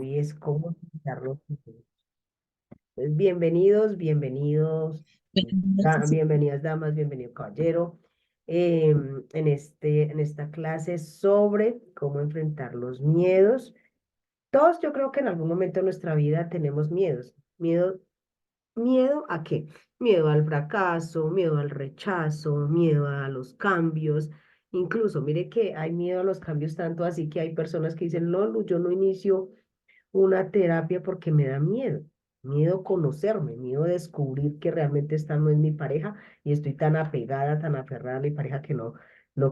Y es cómo enfrentarlo. Bienvenidos, bienvenidos, bienvenidas damas, bienvenido caballero. En esta clase sobre cómo enfrentar los miedos. Todos yo creo que en algún momento de nuestra vida tenemos miedos. ¿Miedo a qué? Miedo al fracaso, miedo al rechazo, miedo a los cambios. Incluso, mire que hay miedo a los cambios tanto así que hay personas que dicen, no, yo no inicio una terapia porque me da miedo, miedo a conocerme, miedo a descubrir que realmente esta no es mi pareja y estoy tan apegada, tan aferrada a mi pareja que no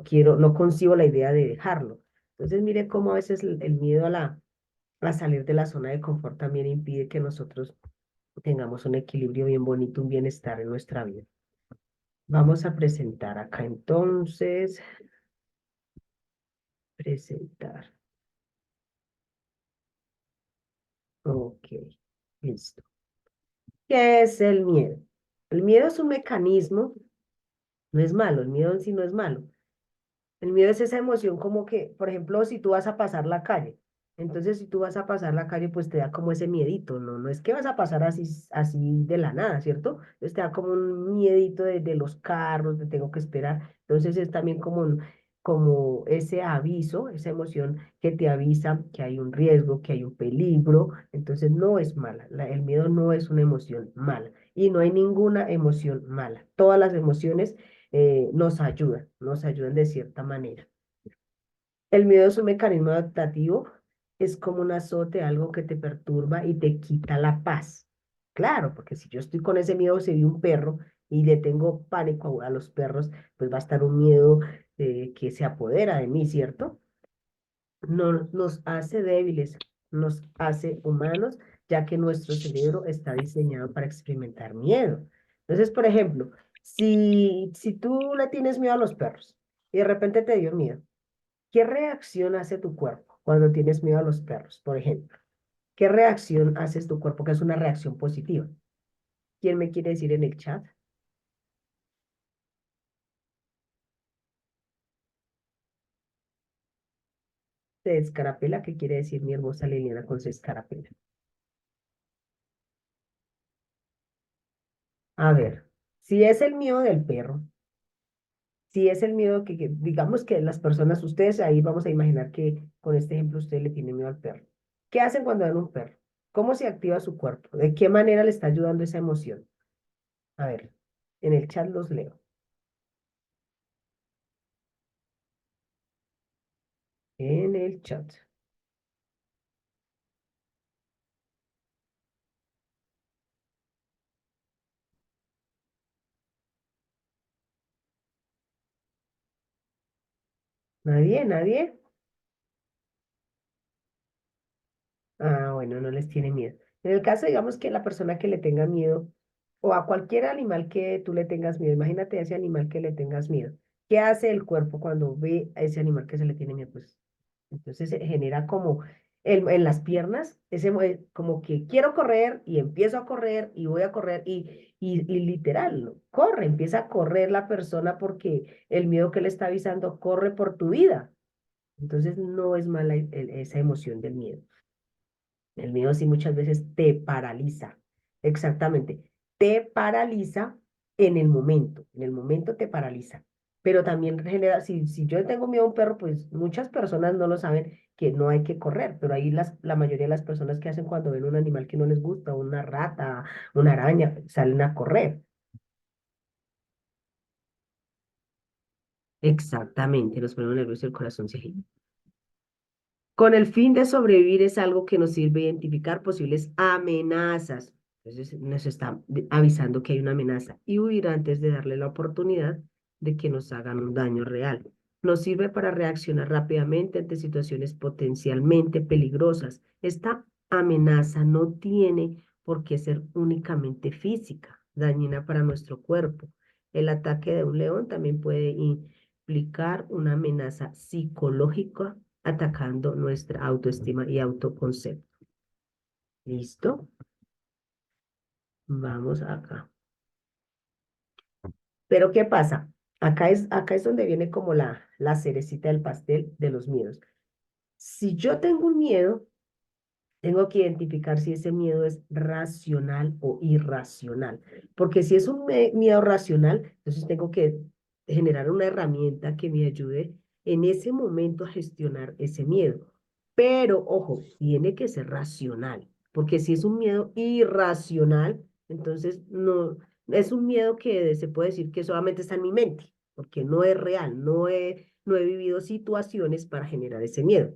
quiero, no concibo la idea de dejarlo. Entonces, mire cómo a veces el miedo a salir de la zona de confort también impide que nosotros tengamos un equilibrio bien bonito, un bienestar en nuestra vida. Vamos a presentar acá entonces, presentar. Ok, listo. ¿Qué es el miedo? El miedo es un mecanismo. No es malo, el miedo en sí no es malo. El miedo es esa emoción como que, por ejemplo, si tú vas a pasar la calle, entonces si tú vas a pasar la calle, pues te da como ese miedito, ¿no? No es que vas a pasar así de la nada, ¿cierto? Entonces te da como un miedito de los carros, de tengo que esperar. Entonces es también como ese aviso, esa emoción que te avisa que hay un riesgo, que hay un peligro. Entonces no es mala, el miedo no es una emoción mala y no hay ninguna emoción mala. Todas las emociones nos ayudan de cierta manera. El miedo es un mecanismo adaptativo, es como un azote, algo que te perturba y te quita la paz. Claro, porque si yo estoy con ese miedo, si vi un perro y le tengo pánico a los perros, pues va a estar un miedo que se apodera de mí, ¿cierto? No, nos hace débiles, nos hace humanos, ya que nuestro cerebro está diseñado para experimentar miedo. Entonces, por ejemplo, si tú le tienes miedo a los perros y de repente te dio miedo, ¿qué reacción hace tu cuerpo cuando tienes miedo a los perros, por ejemplo? ¿Qué reacción haces tu cuerpo que es una reacción positiva? ¿Quién me quiere decir en el chat? Se descarapela, ¿qué quiere decir mi hermosa Liliana con se descarapela? A ver, si es el miedo del perro, si es el miedo digamos que las personas, ustedes ahí vamos a imaginar que con este ejemplo usted le tiene miedo al perro. ¿Qué hacen cuando ven un perro? ¿Cómo se activa su cuerpo? ¿De qué manera le está ayudando esa emoción? A ver, en el chat los leo. En el chat. ¿Nadie? ¿Nadie? Ah, bueno, no les tiene miedo. En el caso, digamos que la persona que le tenga miedo, o a cualquier animal que tú le tengas miedo, imagínate a ese animal que le tengas miedo. ¿Qué hace el cuerpo cuando ve a ese animal que se le tiene miedo? Pues entonces se genera como en las piernas, como que quiero correr y empiezo a correr y voy a correr y literal, ¿no? Corre, empieza a correr la persona porque el miedo que le está avisando corre por tu vida. Entonces no es mala esa emoción del miedo. El miedo sí muchas veces te paraliza. Exactamente. Te paraliza en el momento te paraliza. Pero también genera, si yo tengo miedo a un perro, pues muchas personas no lo saben que no hay que correr, pero ahí la mayoría de las personas que hacen cuando ven un animal que no les gusta, una rata, una araña, salen a correr. Exactamente, nos ponemos nerviosos y el corazón se agita. Con el fin de sobrevivir es algo que nos sirve identificar posibles amenazas. Entonces nos está avisando que hay una amenaza y huir antes de darle la oportunidad de que nos hagan un daño real. Nos sirve para reaccionar rápidamente ante situaciones potencialmente peligrosas. Esta amenaza no tiene por qué ser únicamente física, dañina para nuestro cuerpo. El ataque de un león también puede implicar una amenaza psicológica atacando nuestra autoestima y autoconcepto. ¿Listo? Vamos acá. Pero ¿qué pasa? Acá es donde viene como la cerecita del pastel de los miedos. Si yo tengo un miedo, Tengo que identificar si ese miedo es racional o irracional. Porque si es un miedo racional, entonces tengo que generar una herramienta que me ayude en ese momento a gestionar ese miedo. Pero, ojo, tiene que ser racional. Porque si es un miedo irracional, entonces no, es un miedo que se puede decir que solamente está en mi mente, porque no es real, no he vivido situaciones para generar ese miedo.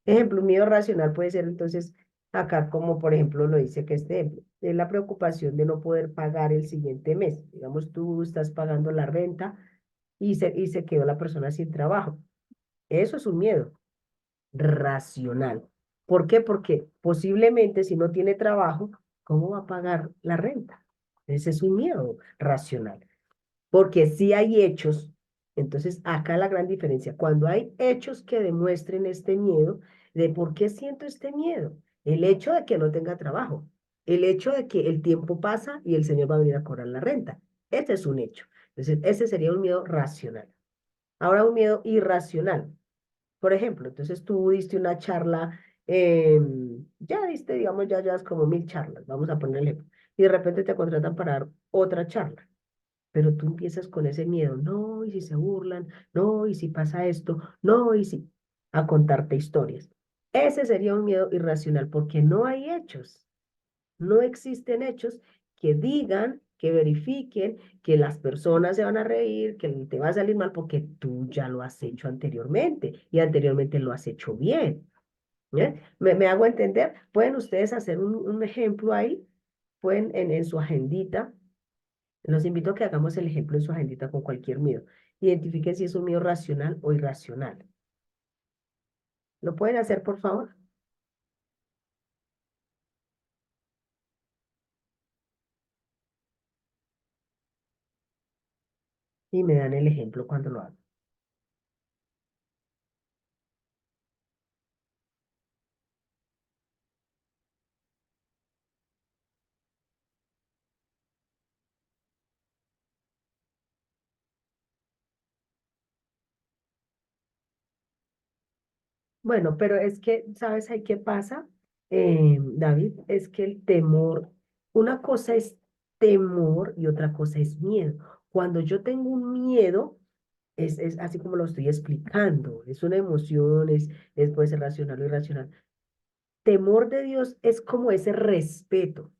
Ejemplo, un miedo racional puede ser entonces acá, como por ejemplo lo dice que este ejemplo, es la preocupación de no poder pagar el siguiente mes. Digamos, tú estás pagando la renta y se quedó la persona sin trabajo. Eso es un miedo racional. ¿Por qué? Porque posiblemente si no tiene trabajo, ¿cómo va a pagar la renta? Ese es un miedo racional. Porque si hay hechos, entonces acá la gran diferencia, cuando hay hechos que demuestren este miedo, de por qué siento este miedo, el hecho de que no tenga trabajo, el hecho de que el tiempo pasa y el Señor va a venir a cobrar la renta, ese es un hecho. Entonces, ese sería un miedo racional. Ahora un miedo irracional. Por ejemplo, entonces tú diste una charla, ya diste, digamos, ya llevas como 1000 charlas, vamos a poner el ejemplo, y de repente te contratan para dar otra charla. Pero tú empiezas con ese miedo, no, y si se burlan, no, y si pasa esto, no, y si, a contarte historias. Ese sería un miedo irracional porque no hay hechos, no existen hechos que digan, que verifiquen que las personas se van a reír, que te va a salir mal porque tú ya lo has hecho anteriormente y anteriormente lo has hecho bien. ¿Eh? ¿Me hago entender? Pueden ustedes hacer un ejemplo ahí, pueden en su agendita los invito a que hagamos el ejemplo en su agendita con cualquier miedo. Identifiquen si es un miedo racional o irracional. ¿Lo pueden hacer, por favor? Y me dan el ejemplo cuando lo hagan. Bueno, pero es que, ¿sabes ahí qué pasa, David? Es que el temor, una cosa es temor y otra cosa es miedo. Cuando yo tengo un miedo, es así como lo estoy explicando, es una emoción, puede ser racional o irracional. Temor de Dios es como ese respeto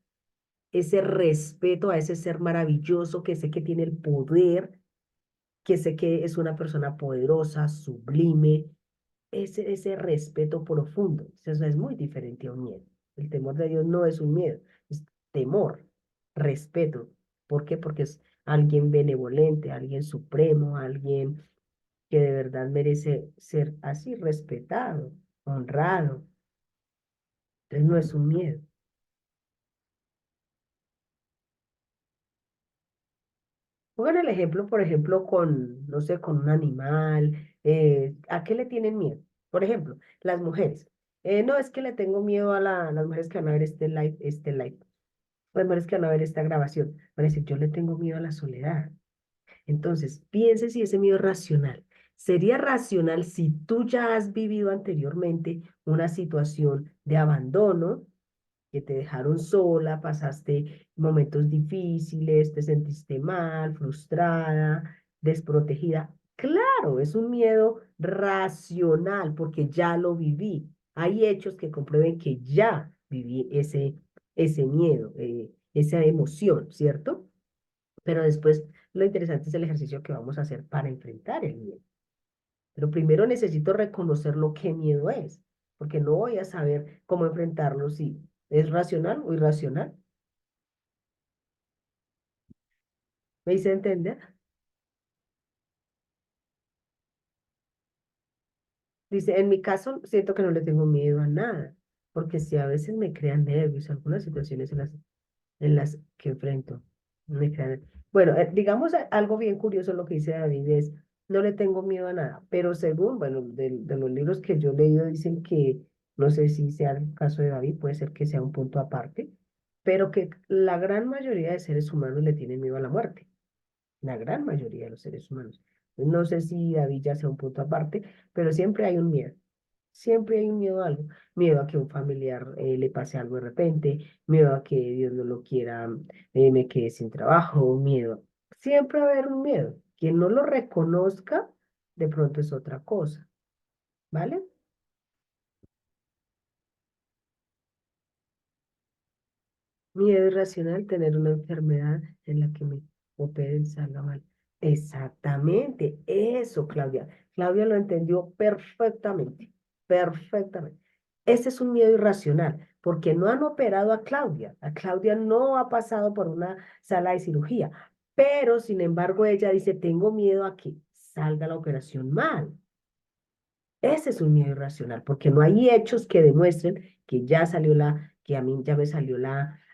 a ese ser maravilloso que sé que tiene el poder, que sé que es una persona poderosa, sublime, ese respeto profundo. Eso es muy diferente a un miedo. El temor de Dios no es un miedo, es temor, respeto. ¿Por qué? Porque es alguien benevolente, alguien supremo, alguien que de verdad merece ser así respetado, honrado. Entonces no es un miedo. Pongan el ejemplo, por ejemplo, con, no sé, con un animal. ¿A qué le tienen miedo? Por ejemplo, las mujeres. No, es que le tengo miedo a las mujeres que van a ver este live. Las mujeres que van a ver esta grabación. Van a decir, yo le tengo miedo a la soledad. Entonces, piense si ese miedo es racional. Sería racional si tú ya has vivido anteriormente una situación de abandono, que te dejaron sola, pasaste momentos difíciles, te sentiste mal, frustrada, desprotegida. Claro, es un miedo racional porque ya lo viví. Hay hechos que comprueben que ya viví ese miedo, esa emoción, ¿cierto? Pero después lo interesante es el ejercicio que vamos a hacer para enfrentar el miedo. Pero primero necesito reconocer lo que miedo es, porque no voy a saber cómo enfrentarlo si es racional o irracional. ¿Me hice entender? Dice, en mi caso siento que no le tengo miedo a nada, porque si a veces me crean nervios, algunas situaciones en las que enfrento, me crean. Bueno, digamos algo bien curioso lo que dice David es, no le tengo miedo a nada, pero según, bueno, de los libros que yo he leído dicen que, no sé si sea el caso de David, puede ser que sea un punto aparte, pero que la gran mayoría de seres humanos le tienen miedo a la muerte, la gran mayoría de los seres humanos. No sé si David ya sea un punto aparte, pero siempre hay un miedo. Siempre hay un miedo a algo. Miedo a que un familiar le pase algo de repente, miedo a que Dios no lo quiera, me quede sin trabajo, miedo. Siempre va a haber un miedo. Quien no lo reconozca, de pronto es otra cosa, ¿vale? Miedo irracional, tener una enfermedad en la que me operen, salga mal. Exactamente, eso, Claudia. Claudia lo entendió perfectamente, perfectamente. Ese es un miedo irracional, porque no han operado a Claudia. A Claudia no ha pasado por una sala de cirugía, pero sin embargo ella dice, tengo miedo a que salga la operación mal. Ese es un miedo irracional, porque no hay hechos que demuestren que ya salió que a mí ya me salió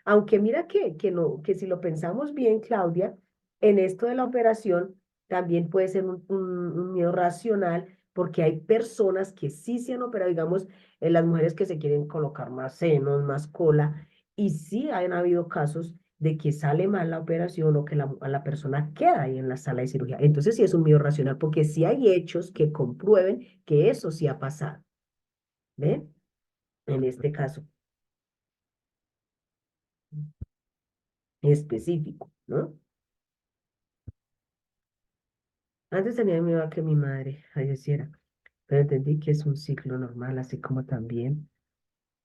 aunque mira que no, que si lo pensamos bien, Claudia, en esto de la operación también puede ser un miedo racional, porque hay personas que sí se han operado, digamos, las mujeres que se quieren colocar más senos, más cola, y sí han habido casos de que sale mal la operación o que la persona queda ahí en la sala de cirugía. Entonces sí es un miedo racional porque sí hay hechos que comprueben que eso sí ha pasado. ¿Ven? En este caso específico, ¿no? Antes tenía miedo a que mi madre falleciera, pero entendí que es un ciclo normal, así como también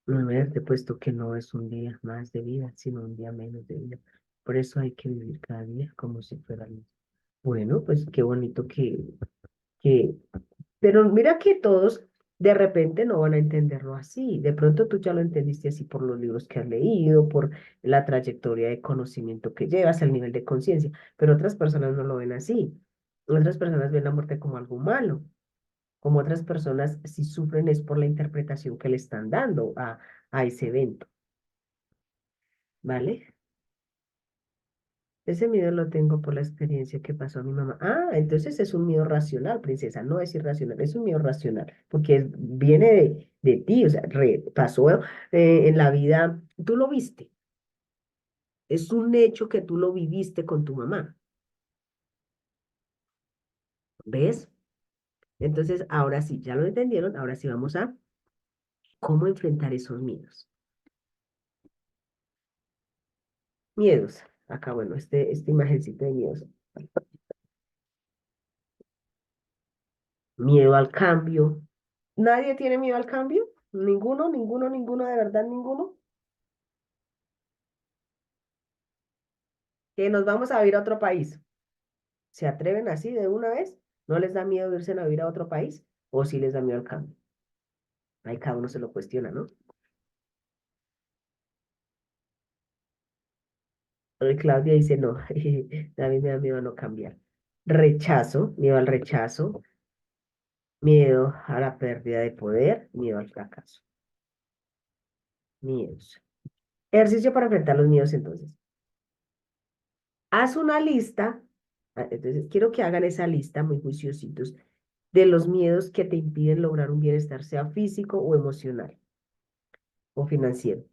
no haberte puesto que no es un día más de vida, sino un día menos de vida. Por eso hay que vivir cada día como si fuera el mismo. Bueno, pues qué bonito que pero mira que todos de repente no van a entenderlo así. De pronto tú ya lo entendiste así por los libros que has leído, por la trayectoria de conocimiento que llevas, el nivel de conciencia, pero otras personas no lo ven así. Otras personas ven la muerte como algo malo, como otras personas si sufren es por la interpretación que le están dando a ese evento, ¿vale? Ese miedo lo tengo por la experiencia que pasó a mi mamá. Ah, entonces es un miedo racional, princesa, no es irracional, es un miedo racional, porque viene de ti, o sea, pasó en la vida, tú lo viste, es un hecho que tú lo viviste con tu mamá, ¿ves? Entonces, ahora sí, ya lo entendieron, ahora sí vamos a cómo enfrentar esos miedos. Miedos, acá, bueno, esta imagencita de miedos. Miedo al cambio. ¿Nadie tiene miedo al cambio? ¿Ninguno, ninguno, ninguno, de verdad, ninguno? Que nos vamos a vivir a otro país. ¿Se atreven así de una vez? ¿No les da miedo irse a vivir a otro país? ¿O sí les da miedo al cambio? Ahí cada uno se lo cuestiona, ¿no? Claudia dice, no, a mí me da miedo a no cambiar. Rechazo, miedo al rechazo, miedo a la pérdida de poder, miedo al fracaso. Miedos. Ejercicio para enfrentar los miedos entonces. Haz una lista, entonces quiero que hagan esa lista muy juiciositos de los miedos que te impiden lograr un bienestar, sea físico o emocional o financiero.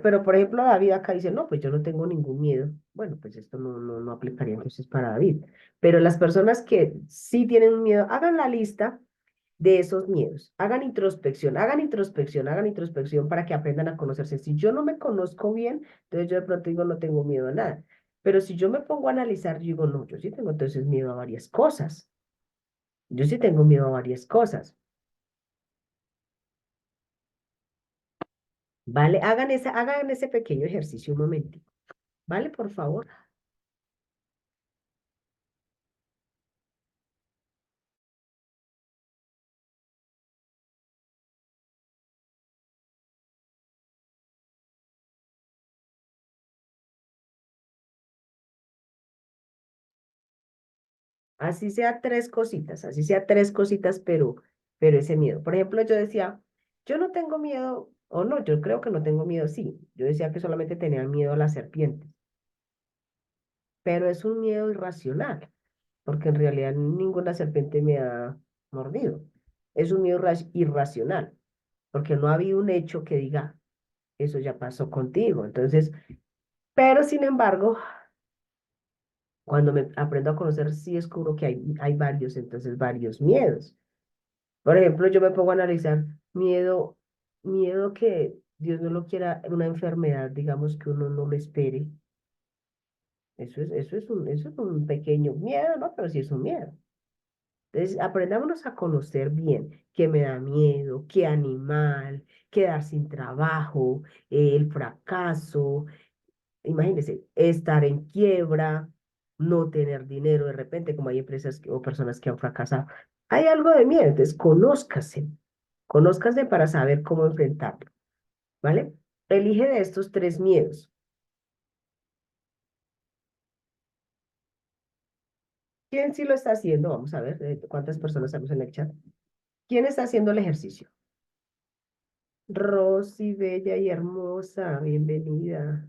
Pero por ejemplo, David acá dice, no, pues yo no tengo ningún miedo. Bueno, pues esto no aplicaría entonces para David. Pero las personas que sí tienen un miedo, hagan la lista de esos miedos. Hagan introspección, hagan introspección, hagan introspección para que aprendan a conocerse. Si yo no me conozco bien, entonces yo de pronto digo, no tengo miedo a nada. Pero si yo me pongo a analizar, yo digo, no, yo sí tengo entonces miedo a varias cosas. Yo sí tengo miedo a varias cosas. ¿Vale? Hagan ese pequeño ejercicio un momentito. ¿Vale? Por favor. Así sea tres cositas, así sea tres cositas, pero ese miedo. Por ejemplo, yo decía, yo no tengo miedo, o no, yo creo que no tengo miedo, sí. Yo decía que solamente tenía miedo a las serpientes, pero es un miedo irracional, porque en realidad ninguna serpiente me ha mordido. Es un miedo irracional, porque no ha habido un hecho que diga, eso ya pasó contigo. Entonces, pero sin embargo, cuando me aprendo a conocer, sí descubro que hay varios, entonces varios miedos. Por ejemplo, yo me pongo a analizar miedo, miedo que Dios no lo quiera, una enfermedad, digamos que uno no lo espere. Eso es un pequeño miedo, ¿no? Pero sí es un miedo. Entonces, aprendámonos a conocer bien qué me da miedo, qué animal, quedar sin trabajo, el fracaso, imagínense, estar en quiebra, no tener dinero de repente, como hay empresas o personas que han fracasado. Hay algo de miedo, entonces conózcase para saber cómo enfrentarlo, ¿vale? Elige de estos tres miedos. ¿Quién sí lo está haciendo? Vamos a ver cuántas personas estamos en el chat. ¿Quién está haciendo el ejercicio? Rosy, bella y hermosa, bienvenida.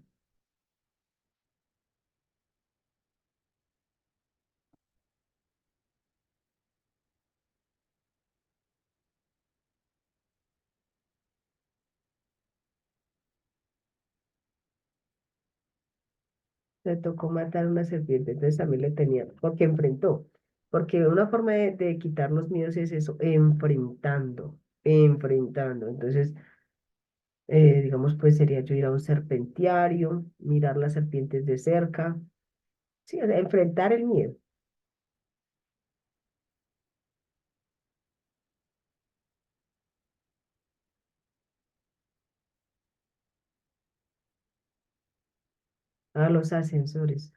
Le tocó matar una serpiente, entonces también le tenía, porque enfrentó. Porque una forma de quitar los miedos es eso, enfrentando, enfrentando. Entonces, digamos, pues sería yo ir a un serpentiario, mirar las serpientes de cerca, sí, o sea, enfrentar el miedo. A los ascensores.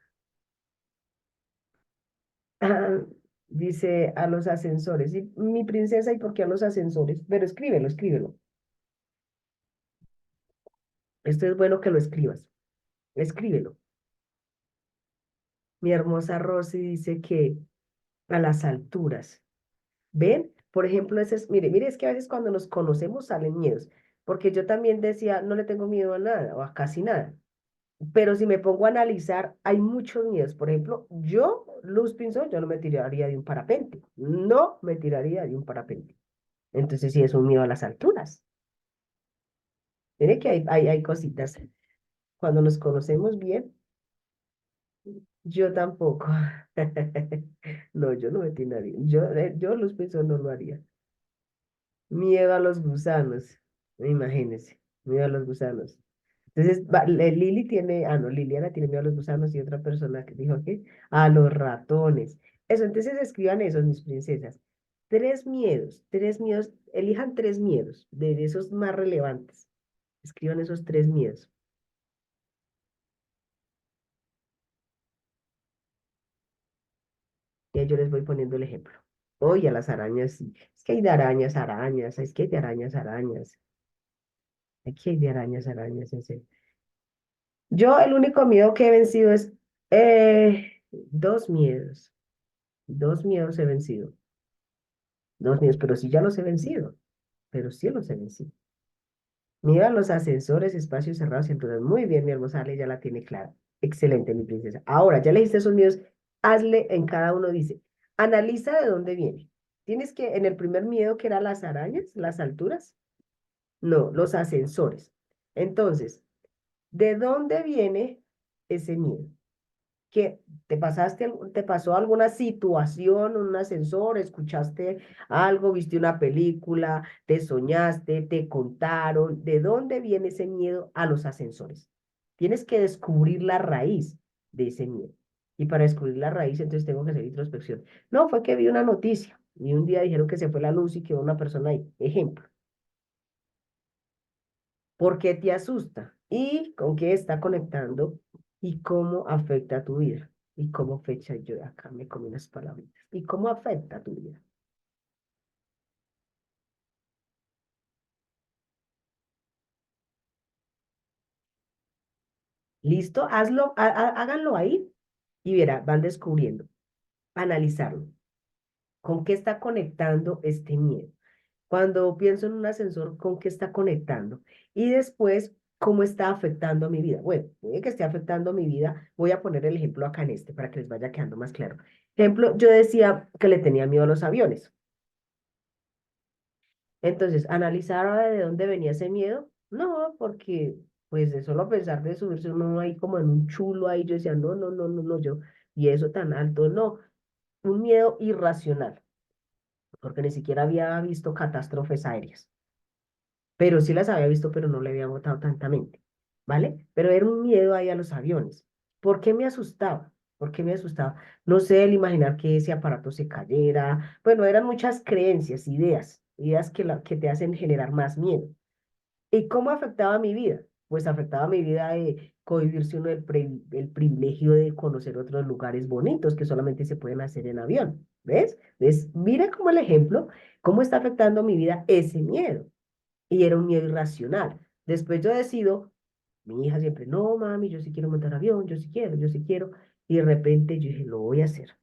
Ah, dice a los ascensores. Y mi princesa, ¿y por qué a los ascensores? Pero escríbelo, escríbelo. Esto es bueno que lo escribas. Escríbelo. Mi hermosa Rosy dice que a las alturas. ¿Ven? Por ejemplo, ese es, mire, mire, es que a veces cuando nos conocemos salen miedos, porque yo también decía, no le tengo miedo a nada o a casi nada, pero si me pongo a analizar, hay muchos miedos. Por ejemplo, yo, Luz Pinzón, yo no me tiraría de un parapente, no me tiraría de un parapente. Entonces sí es un miedo a las alturas. Mire que hay cositas. Cuando nos conocemos bien, yo tampoco. No, yo no me tiraría. Yo Luz Pinzón no lo haría. Miedo a los gusanos, imagínense, miedo a los gusanos. Entonces, Lili tiene, no, Liliana tiene miedo a los gusanos y otra persona que dijo que a los ratones. Eso, entonces escriban esos, mis princesas. Tres miedos, elijan tres miedos de esos más relevantes. Escriban esos tres miedos. Y ahí yo les voy poniendo el ejemplo. Oye, a las arañas, sí. Es que hay de arañas, arañas, es que hay de arañas, arañas. Aquí hay de arañas, arañas, en serio. Yo el único miedo que he vencido es dos miedos. Dos miedos he vencido. Dos miedos, pero sí ya los he vencido. Pero sí los he vencido. Miedo a los ascensores, espacios cerrados y entonces muy bien, mi hermosa Ale ya la tiene clara. Excelente, mi princesa. Ahora, ya le diste esos miedos, hazle en cada uno, dice, analiza de dónde viene. Tienes que, en el primer miedo que era las arañas, las alturas, no, los ascensores. Entonces, ¿de dónde viene ese miedo? Que te pasó alguna situación, un ascensor, escuchaste algo, viste una película, te soñaste, te contaron, ¿de dónde viene ese miedo a los ascensores? Tienes que descubrir la raíz de ese miedo. Y para descubrir la raíz, entonces tengo que hacer introspección. No, fue que vi una noticia y un día dijeron que se fue la luz y quedó una persona ahí. Ejemplo. ¿Por qué te asusta? ¿Y con qué está conectando? ¿Y cómo afecta a tu vida? ¿Y cómo fecha yo acá me comí unas palabritas? ¿Y cómo afecta a tu vida? ¿Listo? Hazlo, háganlo ahí y verá, van descubriendo, analizarlo. ¿Con qué está conectando este miedo? Cuando pienso en un ascensor, ¿con qué está conectando? Y después, ¿cómo está afectando mi vida? Bueno, puede que esté afectando mi vida. Voy a poner el ejemplo acá en este para que les vaya quedando más claro. Ejemplo, yo decía que le tenía miedo a los aviones. Entonces, ¿analizaba de dónde venía ese miedo? No, porque pues de solo pensar de subirse uno ahí como en un chulo ahí, yo decía, no, no, no, no, no, yo, y eso tan alto, no, un miedo irracional. porque ni siquiera había visto catástrofes aéreas, pero sí las había visto, pero no le había botado tanta mente, ¿vale? Pero era un miedo ahí a los aviones. ¿Por qué me asustaba? ¿Por qué me asustaba? No sé, el imaginar que ese aparato se cayera. Bueno, eran muchas creencias, ideas que te hacen generar más miedo. ¿Y cómo afectaba mi vida? Pues afectaba mi vida de cohibirse uno el privilegio de conocer otros lugares bonitos que solamente se pueden hacer en avión. ¿Ves? ¿Ves? Mira como el ejemplo, cómo está afectando mi vida ese miedo. Y era un miedo irracional. Después yo decido, mi hija siempre, no, mami, yo sí quiero montar avión, yo sí quiero, yo sí quiero. Y de repente yo dije, lo voy a hacer.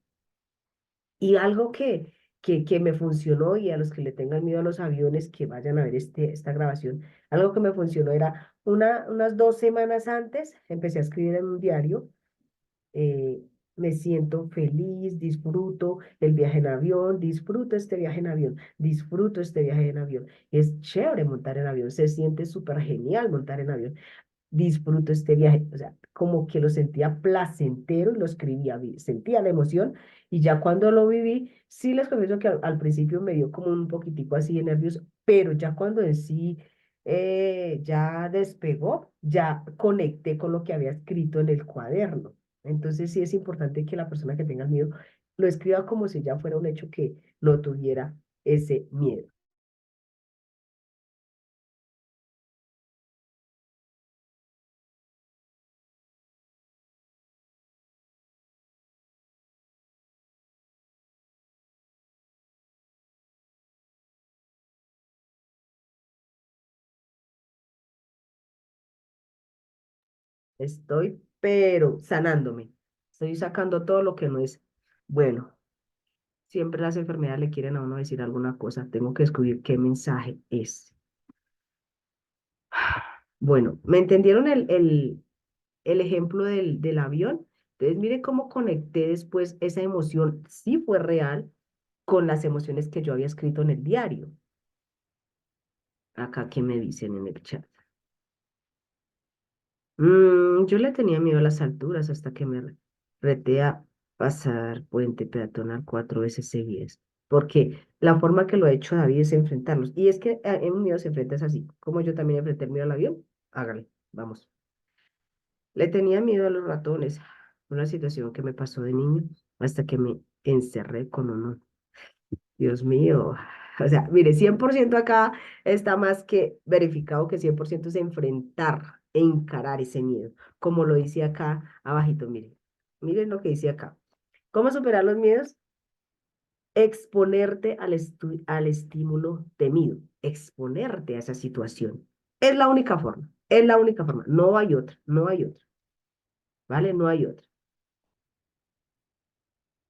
Y algo que me funcionó, y a los que le tengan miedo a los aviones, que vayan a ver esta grabación, algo que me funcionó era unas 2 semanas antes, empecé a escribir en un diario, eh, me siento feliz, disfruto el viaje en avión, disfruto este viaje en avión, disfruto este viaje en avión. Es chévere montar en avión, se siente súper genial montar en avión, disfruto este viaje. O sea, como que lo sentía placentero y lo escribía, sentía la emoción y ya cuando lo viví, sí les confieso que al principio me dio como un poquitico así de nervios, pero ya cuando en sí ya despegó, ya conecté con lo que había escrito en el cuaderno. Entonces sí es importante que la persona que tenga miedo lo escriba como si ya fuera un hecho que no tuviera ese miedo. Estoy, pero sanándome. Estoy sacando todo lo que no es bueno. Siempre las enfermedades le quieren a uno decir alguna cosa. Tengo que descubrir qué mensaje es. Bueno, ¿me entendieron el ejemplo del avión? Entonces, mire cómo conecté después esa emoción, sí fue real, con las emociones que yo había escrito en el diario. Acá, ¿qué me dicen en el chat? Yo le tenía miedo a las alturas hasta que me reté a pasar puente peatonal 4 veces seguidas. Porque la forma que lo ha hecho David es enfrentarlos. Y es que en un miedo se enfrenta es así. Como yo también enfrenté el miedo al avión, hágale, vamos. Le tenía miedo a los ratones. Una situación que me pasó de niño hasta que me encerré con uno. Dios mío. O sea, mire, 100% acá está más que verificado que 100% es enfrentar e encarar ese miedo. Como lo dice acá abajito, miren. Miren lo que dice acá. ¿Cómo superar los miedos? Exponerte al estímulo temido. Exponerte a esa situación. Es la única forma. Es la única forma. No hay otra. No hay otra. ¿Vale? No hay otra.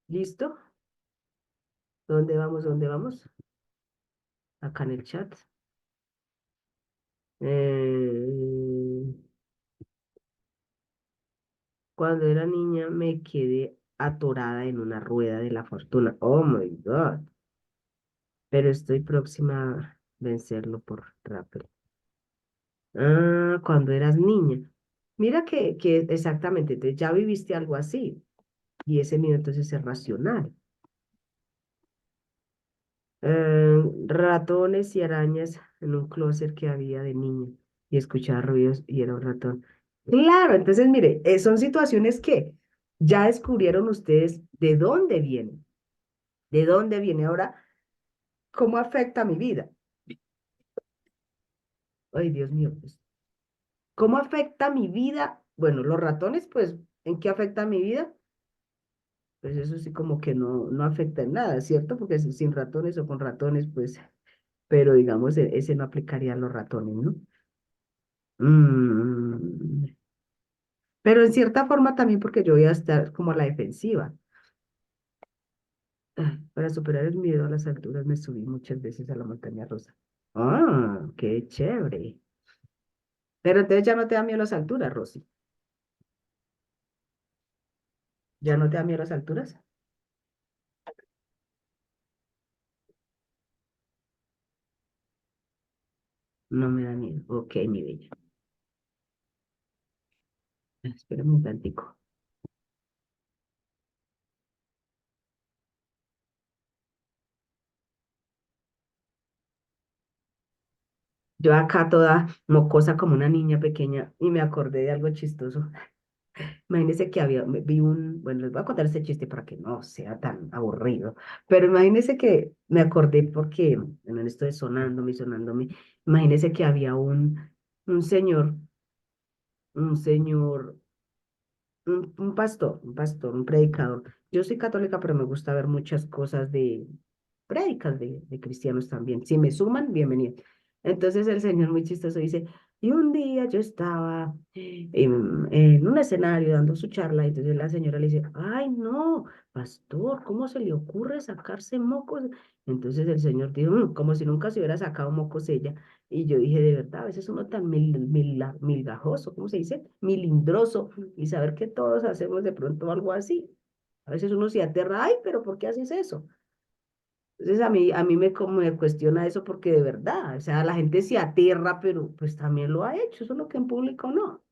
¿Listo? ¿Dónde vamos? ¿Dónde vamos? Acá en el chat. Eh, Cuando era niña me quedé atorada en una rueda de la fortuna. Oh my God. Pero estoy próxima a vencerlo por rápido. Ah, cuando eras niña. Mira que exactamente, entonces ya viviste algo así. Y ese miedo entonces es racional. Ratones y arañas en un closet que había de niña. Y escuchaba ruidos y era un ratón. Claro, entonces mire, son situaciones que ya descubrieron ustedes de dónde vienen. ¿De dónde viene ahora? ¿Cómo afecta mi vida? Ay, Dios mío, pues, ¿cómo afecta mi vida? Bueno, los ratones, pues, ¿en qué afecta mi vida? Pues eso sí como que no afecta en nada, ¿cierto? Porque sin ratones o con ratones, pues, pero digamos, ese no aplicaría a los ratones, ¿no? Mm, pero en cierta forma también porque yo voy a estar como a la defensiva. Para superar el miedo a las alturas me subí muchas veces a la montaña rusa. Ah, qué chévere. Pero entonces ya no te da miedo las alturas, Rosy. ¿Ya no te da miedo las alturas? No me da miedo. Ok, mi bella. Espérame un tantico. Yo acá toda mocosa como una niña pequeña y me acordé de algo chistoso. Imagínese que vi bueno, les voy a contar este chiste para que no sea tan aburrido, pero imagínese que me acordé porque, bueno, en esto de sonándome y sonándome, imagínese que había un señor, un señor, un pastor, un predicador. Yo soy católica, pero me gusta ver muchas cosas de prédicas de cristianos también. Si me suman, bienvenido. Entonces el Señor muy chistoso dice, y un día yo estaba en un escenario dando su charla, y entonces la señora le dice, ay no, pastor, ¿cómo se le ocurre sacarse mocos? Entonces el Señor dijo, como si nunca se hubiera sacado mocos ella. Y yo dije, de verdad, a veces uno tan milgajoso, ¿cómo se dice? Milindroso, y saber que todos hacemos de pronto algo así. A veces uno se aterra, ay, pero ¿por qué haces eso? Entonces a mí como me cuestiona eso porque de verdad, o sea, la gente se aterra, pero pues también lo ha hecho, eso es lo que en público no.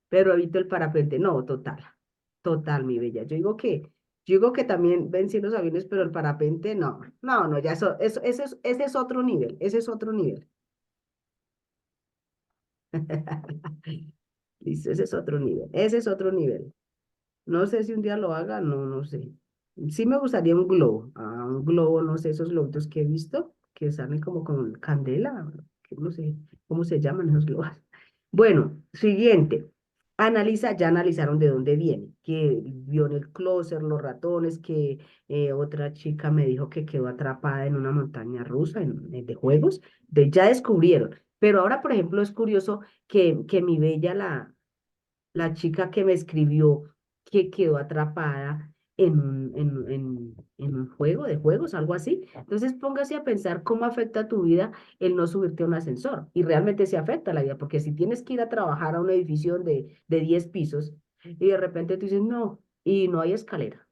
Pero evito el parapente, no, total, total, mi bella. Yo digo que también vencí los aviones, pero el parapente no, no, no, ya ese es otro nivel, ese es otro nivel. Listo, ese es otro nivel, ese es otro nivel. No sé si un día lo haga, no, no sé. Sí me gustaría un globo, no sé, esos globitos que he visto, que salen como con candela, que no sé cómo se llaman esos globos. Bueno, siguiente. Ya analizaron de dónde viene, que vio en el closet los ratones, que otra chica me dijo que quedó atrapada en una montaña rusa de juegos, ya descubrieron. Pero ahora, por ejemplo, es curioso que mi bella, la chica que me escribió que quedó atrapada en un juego de juegos, algo así. Entonces póngase a pensar cómo afecta a tu vida el no subirte a un ascensor. Y realmente se afecta la vida, porque si tienes que ir a trabajar a un edificio de 10 pisos y de repente tú dices, no, y no hay escalera.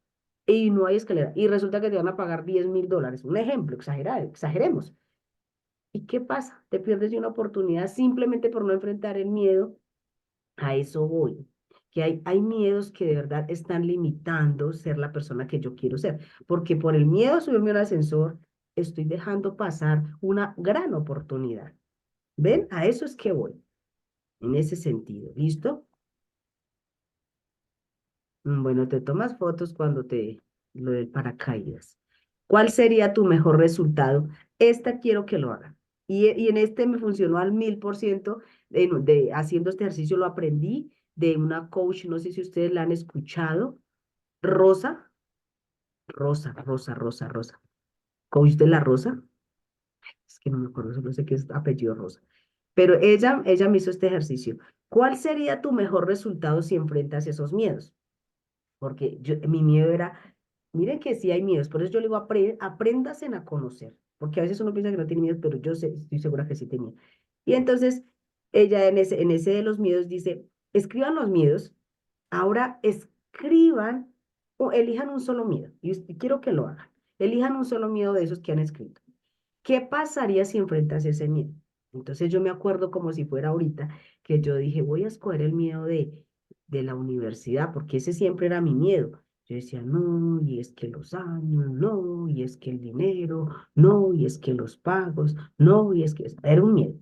Y no hay escalera. Y resulta que te van a pagar $10.000. Un ejemplo, exageremos. ¿Y qué pasa? Te pierdes de una oportunidad simplemente por no enfrentar el miedo. A eso voy, que hay miedos que de verdad están limitando ser la persona que yo quiero ser, porque por el miedo a subirme al ascensor estoy dejando pasar una gran oportunidad. ¿Ven? A eso es que voy, en ese sentido. ¿Listo? Bueno, te tomas fotos cuando lo del paracaídas. ¿Cuál sería tu mejor resultado? Esta quiero que lo hagan. Y en este me funcionó al 1000%. Haciendo este ejercicio lo aprendí de una coach, no sé si ustedes la han escuchado, Rosa, Rosa. Coach de la Rosa. Es que no me acuerdo, solo sé que es apellido Rosa. Pero ella me hizo este ejercicio. ¿Cuál sería tu mejor resultado si enfrentas esos miedos? Porque mi miedo era, miren que sí hay miedos, por eso yo le digo, apréndase a conocer, porque a veces uno piensa que no tiene miedo, pero yo sé, estoy segura que sí tenía. Y entonces ella en ese de los miedos dice, escriban los miedos, ahora escriban o elijan un solo miedo, y quiero que lo hagan, elijan un solo miedo de esos que han escrito. ¿Qué pasaría si enfrentas ese miedo? Entonces yo me acuerdo como si fuera ahorita que yo dije, voy a escoger el miedo de la universidad, porque ese siempre era mi miedo. Yo decía, no, y es que los años, no, y es que el dinero, no, y es que los pagos, no, y es que era un miedo,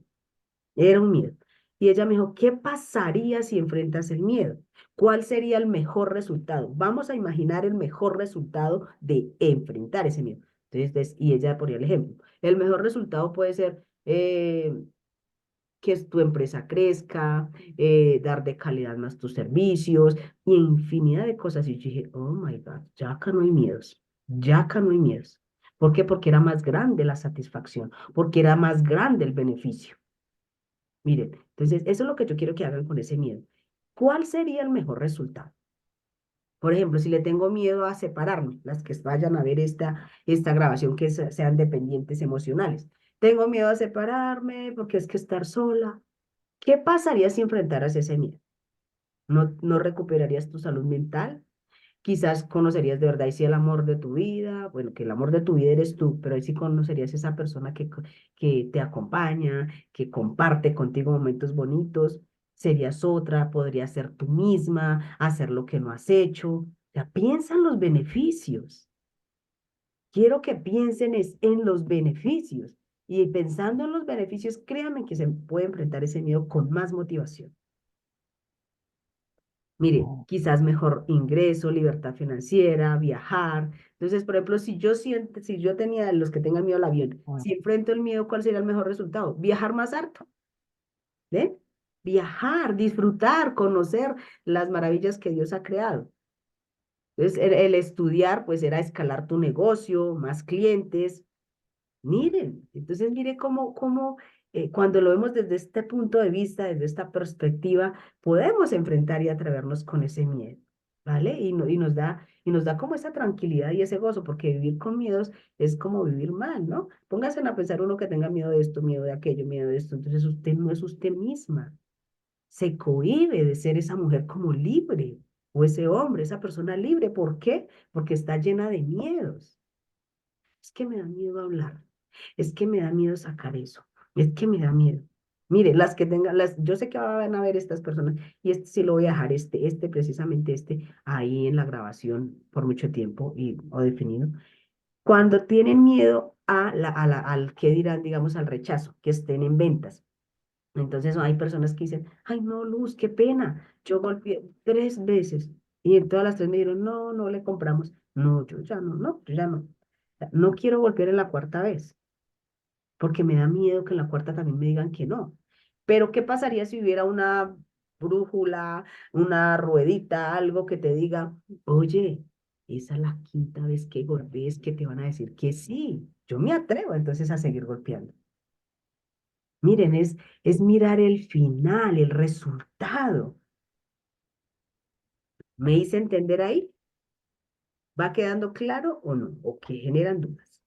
era un miedo. Y ella me dijo, ¿qué pasaría si enfrentas el miedo? ¿Cuál sería el mejor resultado? Vamos a imaginar el mejor resultado de enfrentar ese miedo. Entonces, y ella ponía el ejemplo. El mejor resultado puede ser que tu empresa crezca, dar de calidad más tus servicios y infinidad de cosas. Y yo dije, oh my God, ya acá no hay miedos, ya acá no hay miedos. ¿Por qué? Porque era más grande la satisfacción, porque era más grande el beneficio. Miren, entonces eso es lo que yo quiero que hagan con ese miedo. ¿Cuál sería el mejor resultado? Por ejemplo, si le tengo miedo a separarme, las que vayan a ver esta grabación, que sean dependientes emocionales. Tengo miedo a separarme porque es que estar sola. ¿Qué pasaría si enfrentaras ese miedo? ¿No recuperarías tu salud mental? Quizás conocerías de verdad y sí el amor de tu vida, bueno, que el amor de tu vida eres tú, pero ahí sí conocerías esa persona que te acompaña, que comparte contigo momentos bonitos, serías otra, podrías ser tú misma, hacer lo que no has hecho. Ya piensa en los beneficios. quiero que piensen es en los beneficios. Y pensando en los beneficios, créanme que se puede enfrentar ese miedo con más motivación. Mire, Oh, quizás mejor ingreso, libertad financiera, viajar. Entonces, por ejemplo, si yo tenía los que tengan miedo al avión, oh, si enfrento el miedo, ¿cuál sería el mejor resultado? Viajar más harto, ¿ven? Viajar, disfrutar, conocer las maravillas que Dios ha creado. Entonces, el estudiar, pues era escalar tu negocio, más clientes. Miren, entonces mire cómo cuando lo vemos desde este punto de vista, desde esta perspectiva, podemos enfrentar y atrevernos con ese miedo, ¿vale? Y nos da como esa tranquilidad y ese gozo, porque vivir con miedos es como vivir mal, ¿no? Pónganse a pensar uno que tenga miedo de esto, miedo de aquello, miedo de esto, entonces usted no es usted misma, se cohíbe de ser esa mujer como libre, o ese hombre, esa persona libre, ¿por qué? Porque está llena de miedos. Es que me da miedo hablar. Es que me da miedo sacar eso. Es que me da miedo. Mire, las que tengan, yo sé que van a ver estas personas y este sí lo voy a dejar, precisamente ahí en la grabación por mucho tiempo o definido. Cuando tienen miedo al que dirán, digamos, al rechazo, que estén en ventas. Entonces hay personas que dicen, ay, no, Luz, qué pena. Yo golpeé 3 veces y en todas las 3 me dijeron, no, no le compramos. No, yo ya no, no, yo ya no. O sea, no quiero golpear en la cuarta vez porque me da miedo que en la cuarta también me digan que no. Pero ¿qué pasaría si hubiera una brújula, una ruedita, algo que te diga, oye, esa es la quinta vez que golpees que te van a decir que sí? Yo me atrevo entonces a seguir golpeando. Miren, es mirar el final, el resultado. ¿Me hice entender ahí? ¿Va quedando claro o no? ¿O qué generan dudas?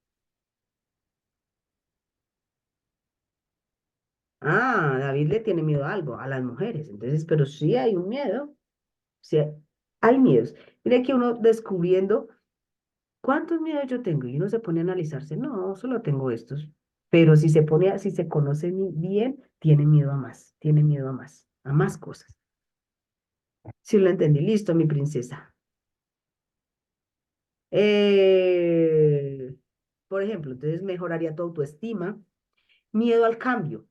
Ah, David le tiene miedo a algo, a las mujeres. Entonces, pero sí hay un miedo. Sí, hay miedos. Mire que uno descubriendo cuántos miedos yo tengo y uno se pone a analizarse. No, solo tengo estos. Pero si se conoce bien, tiene miedo a más, tiene miedo a más cosas. Sí lo entendí. Listo, mi princesa. Eh, por ejemplo, entonces mejoraría tu autoestima. Miedo al cambio.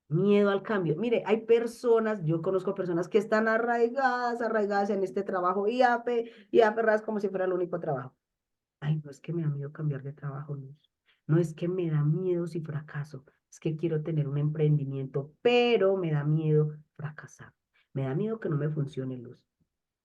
Miedo al cambio. Mire, hay personas, yo conozco personas que están arraigadas en este trabajo y aferradas como si fuera el único trabajo. Ay, no es que me da miedo cambiar de trabajo, Luz. No es que me da miedo si fracaso. Es que quiero tener un emprendimiento, pero me da miedo fracasar. Me da miedo que no me funcione, Luz.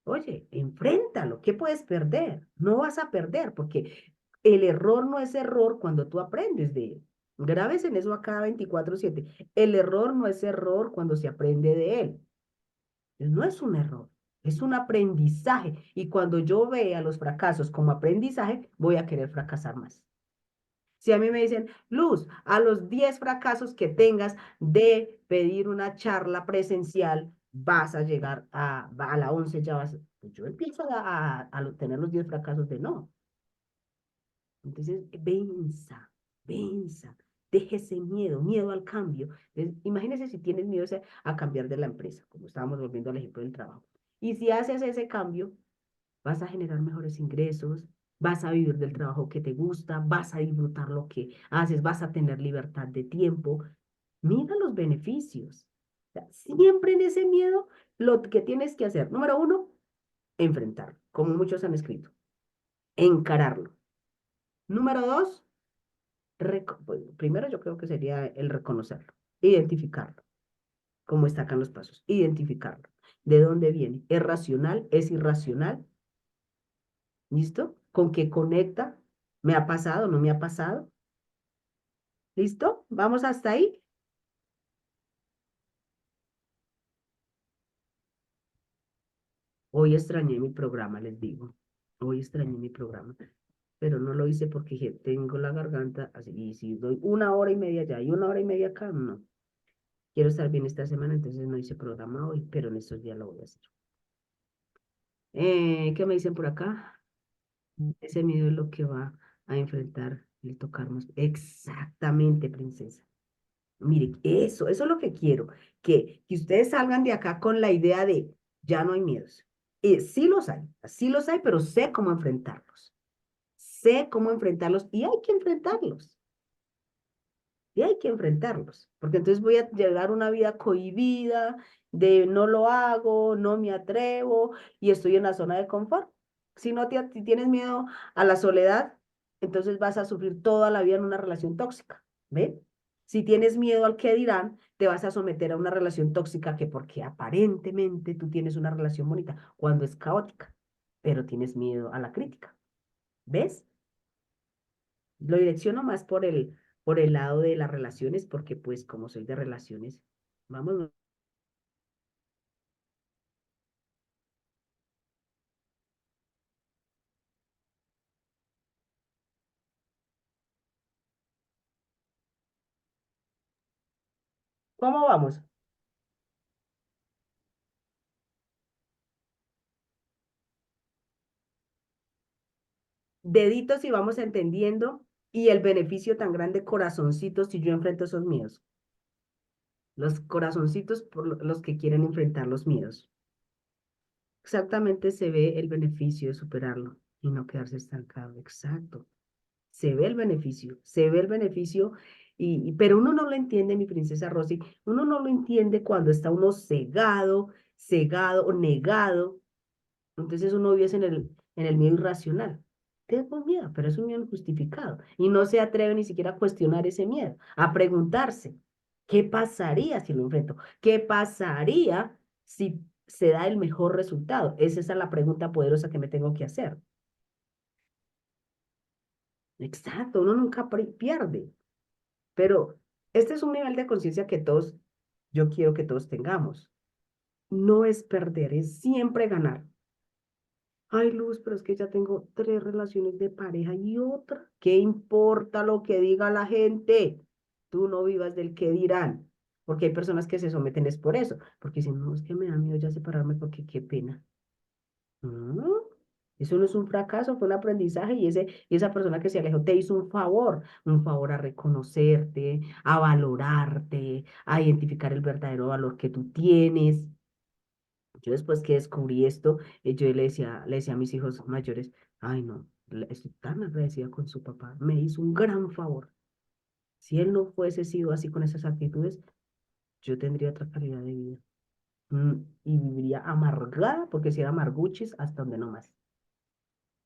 Oye, enfréntalo. ¿Qué puedes perder? No vas a perder porque el error no es error cuando tú aprendes de él. Grabes en eso acá 24/7. El error no es error cuando se aprende de él. No es un error, es un aprendizaje. Y cuando yo vea los fracasos como aprendizaje, voy a querer fracasar más. Si a mí me dicen, Luz, a los 10 fracasos que tengas de pedir una charla presencial, vas a llegar a la 11, ya vas. Pues yo empiezo a tener los 10 fracasos de no. Entonces, venza, deje ese miedo, miedo al cambio. Entonces, imagínese si tienes miedo a cambiar de la empresa, como estábamos volviendo al ejemplo del trabajo. Y si haces ese cambio, vas a generar mejores ingresos, vas a vivir del trabajo que te gusta, vas a disfrutar lo que haces, vas a tener libertad de tiempo. Mira los beneficios. O sea, siempre en ese miedo, lo que tienes que hacer, número uno, enfrentarlo, como muchos han escrito, encararlo. Número dos, pues, primero yo creo que sería el reconocerlo, identificarlo, cómo está acá en los pasos, identificarlo. ¿De dónde viene? ¿Es racional? ¿Es irracional? ¿Listo? ¿Con qué conecta? ¿Me ha pasado? ¿No me ha pasado? ¿Listo? ¿Vamos hasta ahí? Hoy extrañé mi programa, les digo. Hoy extrañé mi programa, pero no lo hice porque dije, tengo la garganta así, y si doy 1 hora y media allá y 1 hora y media acá, no. Quiero estar bien esta semana, entonces no hice programa hoy, pero en estos días lo voy a hacer. ¿Qué me dicen por acá? Ese miedo es lo que va a enfrentar el tocarnos. Exactamente, princesa. Mire, eso es lo que quiero, que ustedes salgan de acá con la idea de ya no hay miedos. Sí los hay, pero sé cómo enfrentarlos. sé cómo enfrentarlos y hay que enfrentarlos. Y hay que enfrentarlos, porque entonces voy a llevar una vida cohibida, de no lo hago, no me atrevo y estoy en la zona de confort. Si no si tienes miedo a la soledad, entonces vas a sufrir toda la vida en una relación tóxica, ¿ve? Si tienes miedo al que dirán, te vas a someter a una relación tóxica que porque aparentemente tú tienes una relación bonita, cuando es caótica, pero tienes miedo a la crítica, ¿ves? Lo direcciono más por el lado de las relaciones, porque pues como soy de relaciones, vamos, ¿cómo vamos? Deditos y vamos entendiendo y el beneficio tan grande, corazoncitos, si yo enfrento esos miedos. Los corazoncitos por los que quieren enfrentar los miedos. Exactamente se ve el beneficio de superarlo y no quedarse estancado. Exacto. Se ve el beneficio, se ve el beneficio, pero uno no lo entiende, mi princesa Rosy, uno no lo entiende cuando está uno cegado o negado. Entonces uno vive en el miedo irracional. Tengo miedo, pero es un miedo injustificado. Y no se atreve ni siquiera a cuestionar ese miedo, a preguntarse, ¿qué pasaría si lo enfrento? ¿Qué pasaría si se da el mejor resultado? Esa es la pregunta poderosa que me tengo que hacer. Exacto, uno nunca pierde. Pero este es un nivel de conciencia que todos, yo quiero que todos tengamos. No es perder, es siempre ganar. Ay, Luz, pero es que ya tengo tres relaciones de pareja y otra. ¿Qué importa lo que diga la gente? Tú no vivas del qué dirán. Porque hay personas que se someten es por eso. Porque dicen, no, es que me da miedo ya separarme porque qué pena. No, eso no es un fracaso, fue un aprendizaje y esa persona que se alejó te hizo un favor a reconocerte, a valorarte, a identificar el verdadero valor que tú tienes. Yo después que descubrí esto, yo le decía a mis hijos mayores, ay no, estoy tan agradecida con su papá, me hizo un gran favor. Si él no fuese sido así con esas actitudes, yo tendría otra calidad de vida. Y viviría amargada, porque si era amarguchis, hasta donde no más.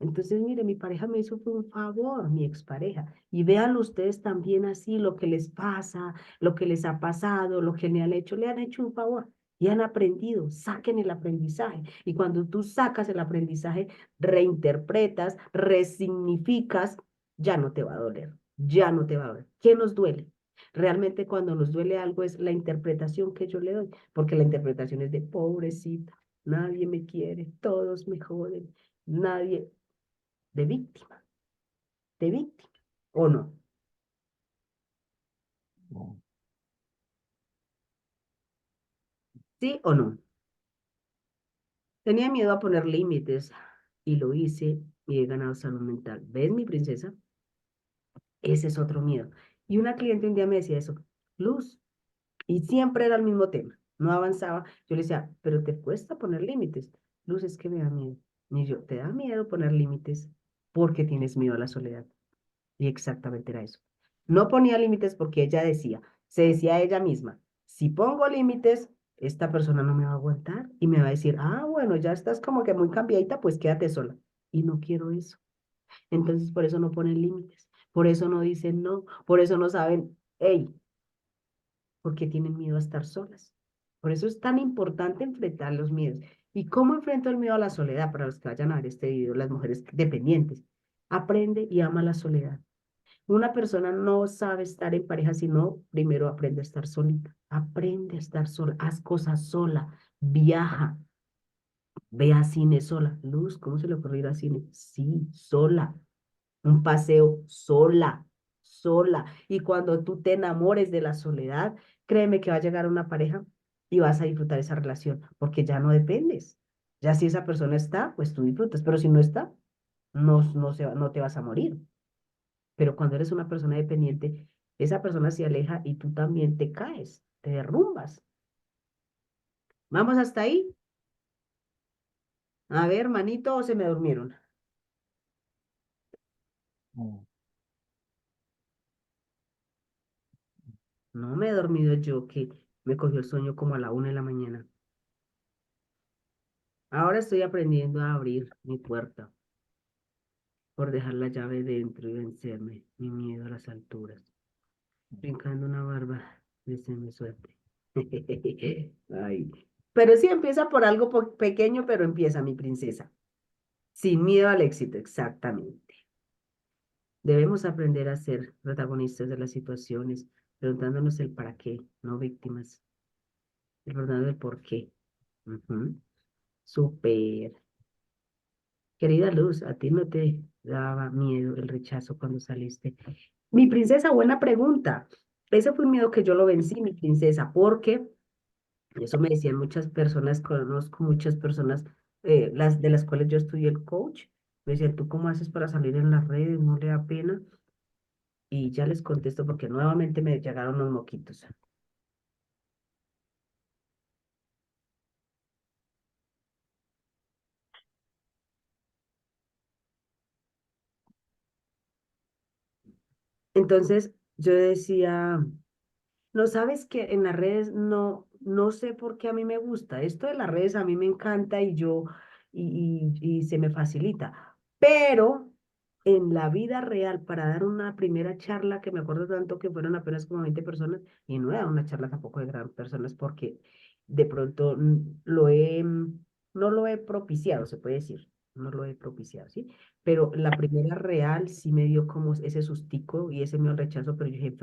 Entonces, mire, mi pareja me hizo fue un favor, mi expareja. Y vean ustedes también así lo que les pasa, lo que les ha pasado, lo que le han hecho un favor y han aprendido. Saquen el aprendizaje. Y cuando tú sacas el aprendizaje, reinterpretas, resignificas, ya no te va a doler, ya no te va a doler. ¿Qué nos duele? Realmente cuando nos duele algo es la interpretación que yo le doy, porque la interpretación es de pobrecita, nadie me quiere, todos me joden, nadie, de víctima, de víctima, ¿o no? ¿Sí o no? Tenía miedo a poner límites y lo hice y he ganado salud mental. ¿Ves, mi princesa? Ese es otro miedo. Y una cliente un día me decía eso, Luz, y siempre era el mismo tema, no avanzaba. Yo le decía, pero te cuesta poner límites. Luz, es que me da miedo. Y yo, ¿te da miedo poner límites porque tienes miedo a la soledad? Y exactamente era eso. No ponía límites porque ella decía, se decía a ella misma, si pongo límites, esta persona no me va a aguantar y me va a decir, ah, bueno, ya estás como que muy cambiadita, pues quédate sola. Y no quiero eso. Entonces, por eso no ponen límites, por eso no dicen no, por eso no saben, hey, porque tienen miedo a estar solas. Por eso es tan importante enfrentar los miedos. ¿Y cómo enfrento el miedo a la soledad? Para los que vayan a ver este video, las mujeres dependientes. Aprende y ama la soledad. Una persona no sabe estar en pareja si no primero aprende a estar solita. Aprende a estar sola, haz cosas sola, viaja, ve a cine sola. Luz, ¿cómo se le ocurre ir a cine? Sí, sola. Un paseo sola, sola. Y cuando tú te enamores de la soledad, créeme que va a llegar una pareja y vas a disfrutar esa relación, porque ya no dependes. Ya si esa persona está, pues tú disfrutas, pero si no está, no te vas a morir. Pero cuando eres una persona dependiente, esa persona se aleja y tú también te caes, te derrumbas. ¿Vamos hasta ahí? A ver, manito, ¿o se me durmieron? Mm. No me he dormido yo, que me cogió el sueño como a la 1 de la mañana. Ahora estoy aprendiendo a abrir mi puerta por dejar la llave dentro y vencerme mi miedo a las alturas. Brincando una barba, deseame suerte. Ay. Pero sí empieza por algo pequeño, pero empieza mi princesa. Sin miedo al éxito, exactamente. Debemos aprender a ser protagonistas de las situaciones, preguntándonos el para qué, no víctimas. El verdadero por qué. Ujú. Súper. Querida Luz, ¿a ti no te daba miedo el rechazo cuando saliste? Mi princesa, buena pregunta. Ese fue un miedo que yo lo vencí, mi princesa, porque eso me decían muchas personas, conozco muchas personas, las de las cuales yo estudié el coach. Me decían, ¿tú cómo haces para salir en las redes? ¿No le da pena? Y ya les contesto porque nuevamente me llegaron los moquitos. Entonces yo decía, no sabes que en las redes no sé por qué a mí me gusta. Esto de las redes a mí me encanta y se me facilita. Pero en la vida real, para dar una primera charla, que me acuerdo tanto que fueron apenas como 20 personas, y no era una charla tampoco de gran personas, porque de pronto no lo he propiciado, se puede decir. No lo he propiciado, ¿sí? Pero la primera real sí me dio como ese sustico y ese miedo al rechazo, pero yo dije,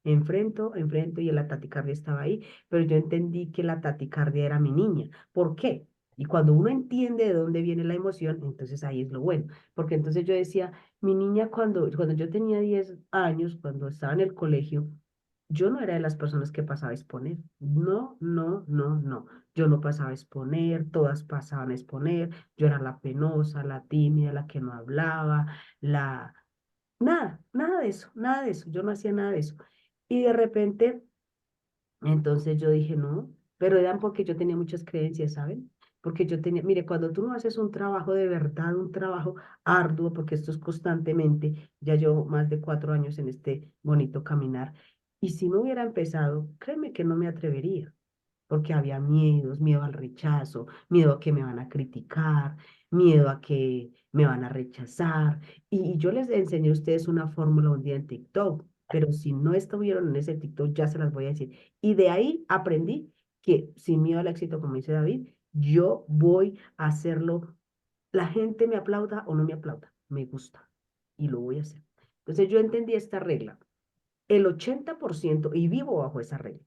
enfrento y la taticardia estaba ahí, pero yo entendí que la taticardia era mi niña. ¿Por qué? Y cuando uno entiende de dónde viene la emoción, entonces ahí es lo bueno. Porque entonces yo decía, mi niña cuando yo tenía 10 años, cuando estaba en el colegio, yo no era de las personas que pasaba a exponer. No, no, no, no. Yo no pasaba a exponer, todas pasaban a exponer. Yo era la penosa, la tímida, la que no hablaba, la... Nada, nada de eso, nada de eso. Yo no hacía nada de eso. Y de repente, entonces yo dije, no, pero eran porque yo tenía muchas creencias, ¿saben? Porque yo tenía, mire, cuando tú no haces un trabajo de verdad, un trabajo arduo, porque esto es constantemente, ya llevo más de 4 años en este bonito caminar, y si no hubiera empezado, créeme que no me atrevería porque había miedos, miedo al rechazo, miedo a que me van a criticar, miedo a que me van a rechazar. Y yo les enseñé a ustedes una fórmula un día en TikTok, pero si no estuvieron en ese TikTok, ya se las voy a decir. Y de ahí aprendí que sin miedo al éxito, como dice David, yo voy a hacerlo. La gente me aplauda o no me aplauda, me gusta y lo voy a hacer. Entonces yo entendí esta regla, el 80% y vivo bajo esa regla.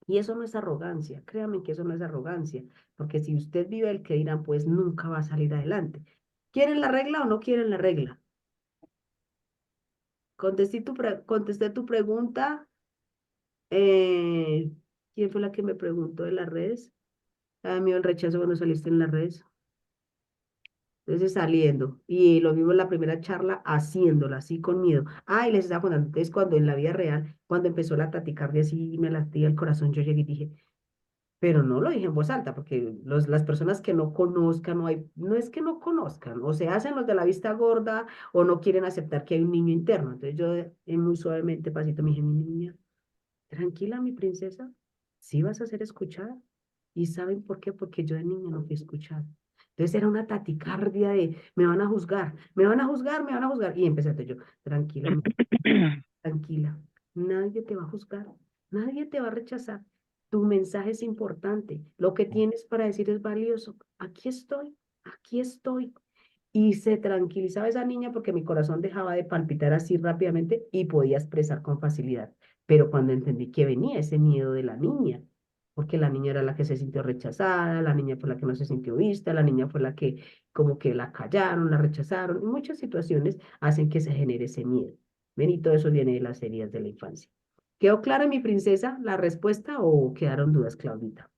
Y eso no es arrogancia, créame que eso no es arrogancia, porque si usted vive el que dirán, pues nunca va a salir adelante. ¿Quieren la regla o no quieren la regla? Contesté tu pregunta. eh, ¿Quién fue la que me preguntó de las redes? Ah, mío, el rechazo cuando saliste en las redes. Entonces saliendo, y lo vimos en la primera charla haciéndola así con miedo. Ah, y les estaba contando, entonces cuando en la vida real, cuando empezó la taticardia así y me latía el corazón, yo llegué y dije, pero no lo dije en voz alta, porque las personas que no conozcan, no es que no conozcan, o se hacen los de la vista gorda o no quieren aceptar que hay un niño interno. Entonces yo muy suavemente, pasito, me dije, mi niña, tranquila, mi princesa, sí vas a ser escuchada. ¿Y saben por qué? Porque yo de niña no fui escuchada. Entonces era una taticardia de, me van a juzgar, me van a juzgar, me van a juzgar. Y empecé yo, tranquila, tranquila, nadie te va a juzgar, nadie te va a rechazar. Tu mensaje es importante, lo que tienes para decir es valioso. Aquí estoy, aquí estoy. Y se tranquilizaba esa niña porque mi corazón dejaba de palpitar así rápidamente y podía expresar con facilidad. Pero cuando entendí que venía ese miedo de la niña, porque la niña era la que se sintió rechazada, la niña fue la que no se sintió vista, la niña fue la que como que la callaron, la rechazaron, y muchas situaciones hacen que se genere ese miedo. Ven, y todo eso viene de las heridas de la infancia. ¿Quedó clara, mi princesa, la respuesta o quedaron dudas, Claudita?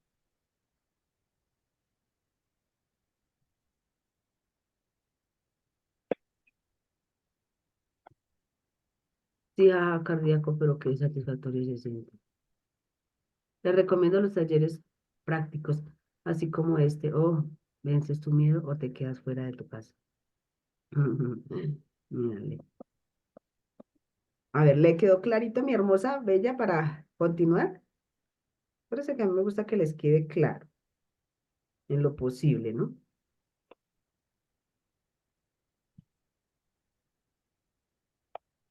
Sí, cardíaco, pero qué satisfactorio se siente. Te recomiendo los talleres prácticos, así como este, o vences tu miedo o te quedas fuera de tu casa. Mírale. A ver, ¿le quedó clarito, mi hermosa, bella, para continuar? Parece que a mí me gusta que les quede claro en lo posible, ¿no?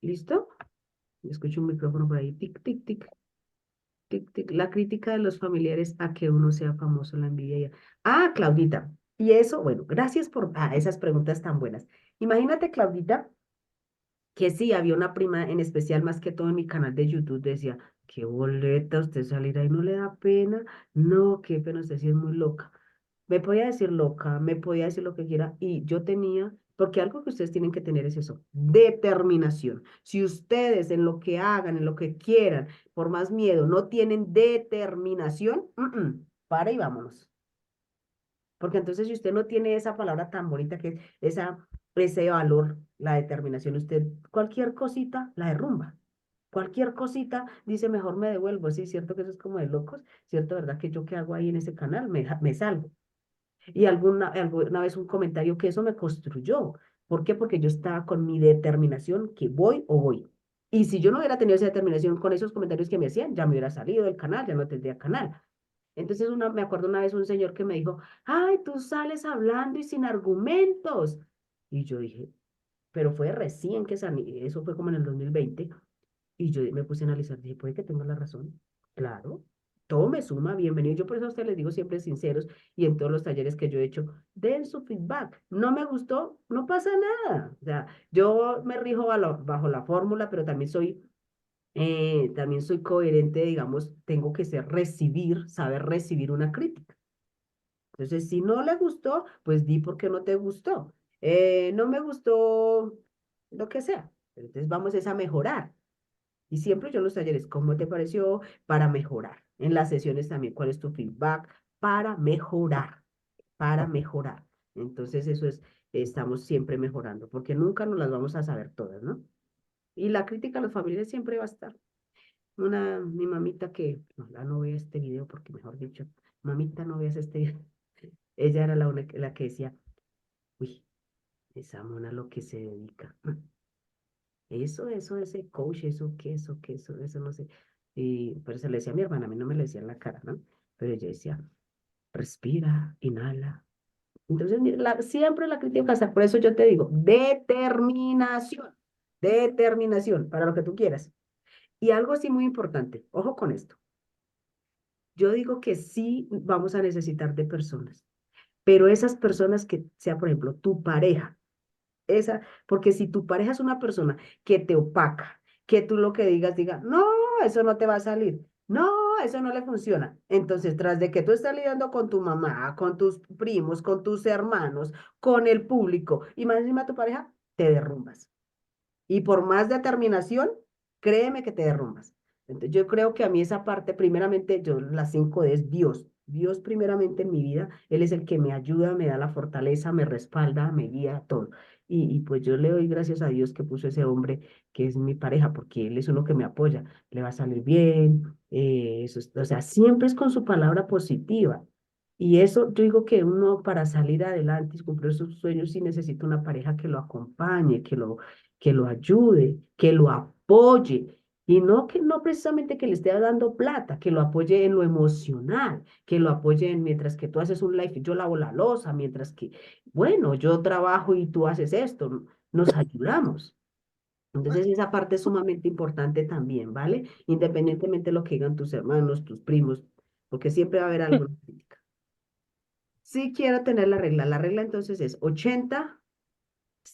¿Listo? Escucho un micrófono por ahí. Tic, tic, tic, tic, tic. La crítica de los familiares a que uno sea famoso, la envidia. Ah, Claudita. Y eso, bueno, gracias por esas preguntas tan buenas. Imagínate, Claudita, que sí, había una prima en especial, más que todo en mi canal de YouTube, decía, qué boleta, usted salir ahí no le da pena. No, qué pena, usted sí es muy loca. Me podía decir loca, me podía decir lo que quiera, y yo tenía, porque algo que ustedes tienen que tener es eso, determinación. Si ustedes en lo que hagan, en lo que quieran, por más miedo, no tienen determinación, para y vámonos. Porque entonces si usted no tiene esa palabra tan bonita que es ese valor, la determinación, usted cualquier cosita la derrumba. Cualquier cosita dice, mejor me devuelvo. Sí, cierto que eso es como de locos, cierto, ¿verdad? Que yo qué hago ahí en ese canal, me salgo. Y alguna vez un comentario que eso me construyó. ¿Por qué? Porque yo estaba con mi determinación que voy o voy. Y si yo no hubiera tenido esa determinación con esos comentarios que me hacían, ya me hubiera salido del canal, ya no tendría canal. Entonces me acuerdo una vez un señor que me dijo, ay, tú sales hablando y sin argumentos. Y yo dije, pero fue recién que salí, eso fue como en el 2020. Y yo me puse a analizar, dije, puede que tenga la razón. Claro, todo me suma, bienvenido. Yo por eso a ustedes les digo siempre sinceros y en todos los talleres que yo he hecho, den su feedback. No me gustó, no pasa nada. O sea, yo me rijo bajo la fórmula, pero también soy coherente, digamos, tengo que saber recibir una crítica. Entonces, si no le gustó, pues di por qué no te gustó. No me gustó lo que sea. Entonces, vamos es a mejorar. Y siempre yo en los talleres, ¿cómo te pareció? Para mejorar. En las sesiones también, ¿cuál es tu feedback? Para mejorar, para mejorar. Entonces eso es, estamos siempre mejorando, porque nunca nos las vamos a saber todas, ¿no? Y la crítica a los familiares siempre va a estar. Mi mamita que, no, no vea este video porque mejor dicho, mamita, no veas este video. Ella era la que decía, uy, esa mona lo que se dedica. Ese coach, eso, no sé. Y pero se le decía a mi hermana, a mí no me lo decía en la cara, ¿no? Pero ella decía, respira, inhala. Entonces, mira, siempre la crítica está, por eso yo te digo, determinación para lo que tú quieras. Y algo así muy importante, ojo con esto. Yo digo que sí vamos a necesitar de personas, pero esas personas que sea, por ejemplo, tu pareja, porque si tu pareja es una persona que te opaca, que tú lo que diga, no, eso no te va a salir, no, eso no le funciona. Entonces, tras de que tú estás lidiando con tu mamá, con tus primos, con tus hermanos, con el público, y más encima tu pareja, te derrumbas. Y por más determinación, créeme que te derrumbas. Entonces, yo creo que a mí esa parte, primeramente, yo las 5D es Dios. Dios primeramente en mi vida, Él es el que me ayuda, me da la fortaleza, me respalda, me guía, todo. Y pues yo le doy gracias a Dios que puso ese hombre que es mi pareja, porque Él es uno que me apoya, le va a salir bien, o sea, siempre es con su palabra positiva. Y eso, yo digo que uno para salir adelante y cumplir sus sueños sí necesita una pareja que lo acompañe, que lo ayude, que lo apoye. Y no que no precisamente que le esté dando plata, que lo apoye en lo emocional, que lo apoye mientras que tú haces un live y yo lavo la loza, mientras que, bueno, yo trabajo y tú haces esto, nos ayudamos. Entonces esa parte es sumamente importante también, ¿vale? Independientemente de lo que digan tus hermanos, tus primos, porque siempre va a haber alguna crítica. Sí quiero tener la regla. La regla entonces es 80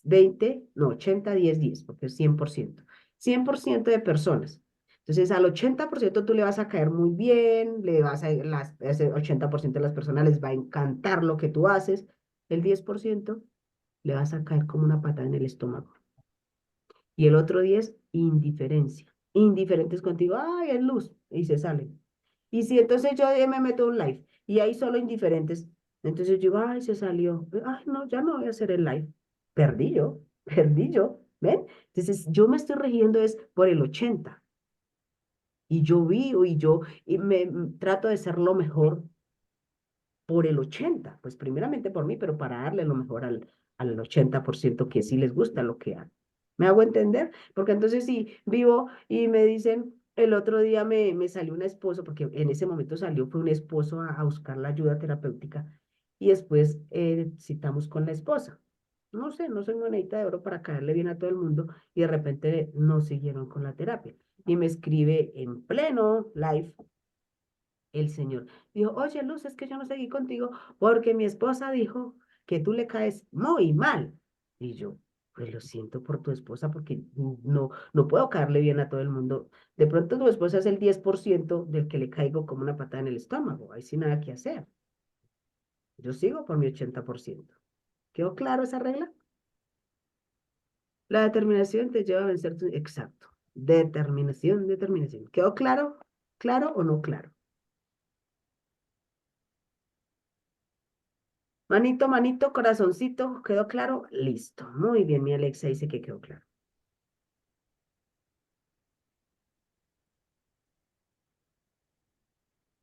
20 no, 80 10 10 porque es 100%. 100% de personas. Entonces, al 80% tú le vas a caer muy bien, ese 80% de las personas les va a encantar lo que tú haces. El 10% le vas a caer como una patada en el estómago. Y el otro 10 indiferencia. Indiferentes contigo, ay, es luz, y se salen. Y si entonces yo me meto un live y hay solo indiferentes, entonces yo digo, ay, se salió, ay, no, ya no voy a hacer el live. Perdí yo, perdí yo, ¿ven? Entonces yo me estoy regiendo es por el 80 y yo vivo y trato de ser lo mejor por el 80 pues primeramente por mí, pero para darle lo mejor al 80% que sí les gusta lo que hago. ¿Me hago entender? Porque entonces si vivo y me dicen, el otro día me salió un esposo, porque en ese momento salió, fue un esposo a buscar la ayuda terapéutica y después citamos con la esposa. No sé, no soy monedita de oro para caerle bien a todo el mundo y de repente no siguieron con la terapia. Y me escribe en pleno live el señor. Dijo, oye, Luz, es que yo no seguí contigo porque mi esposa dijo que tú le caes muy mal. Y yo, pues lo siento por tu esposa porque no puedo caerle bien a todo el mundo. De pronto tu esposa es el 10% del que le caigo como una patada en el estómago. Ahí sí nada que hacer. Yo sigo por mi 80%. ¿Quedó claro esa regla? La determinación te lleva a vencer tu... Exacto. Determinación, determinación. ¿Quedó claro? ¿Claro o no claro? Manito, manito, corazoncito, ¿quedó claro? Listo. Muy bien, mi Alexa dice que quedó claro.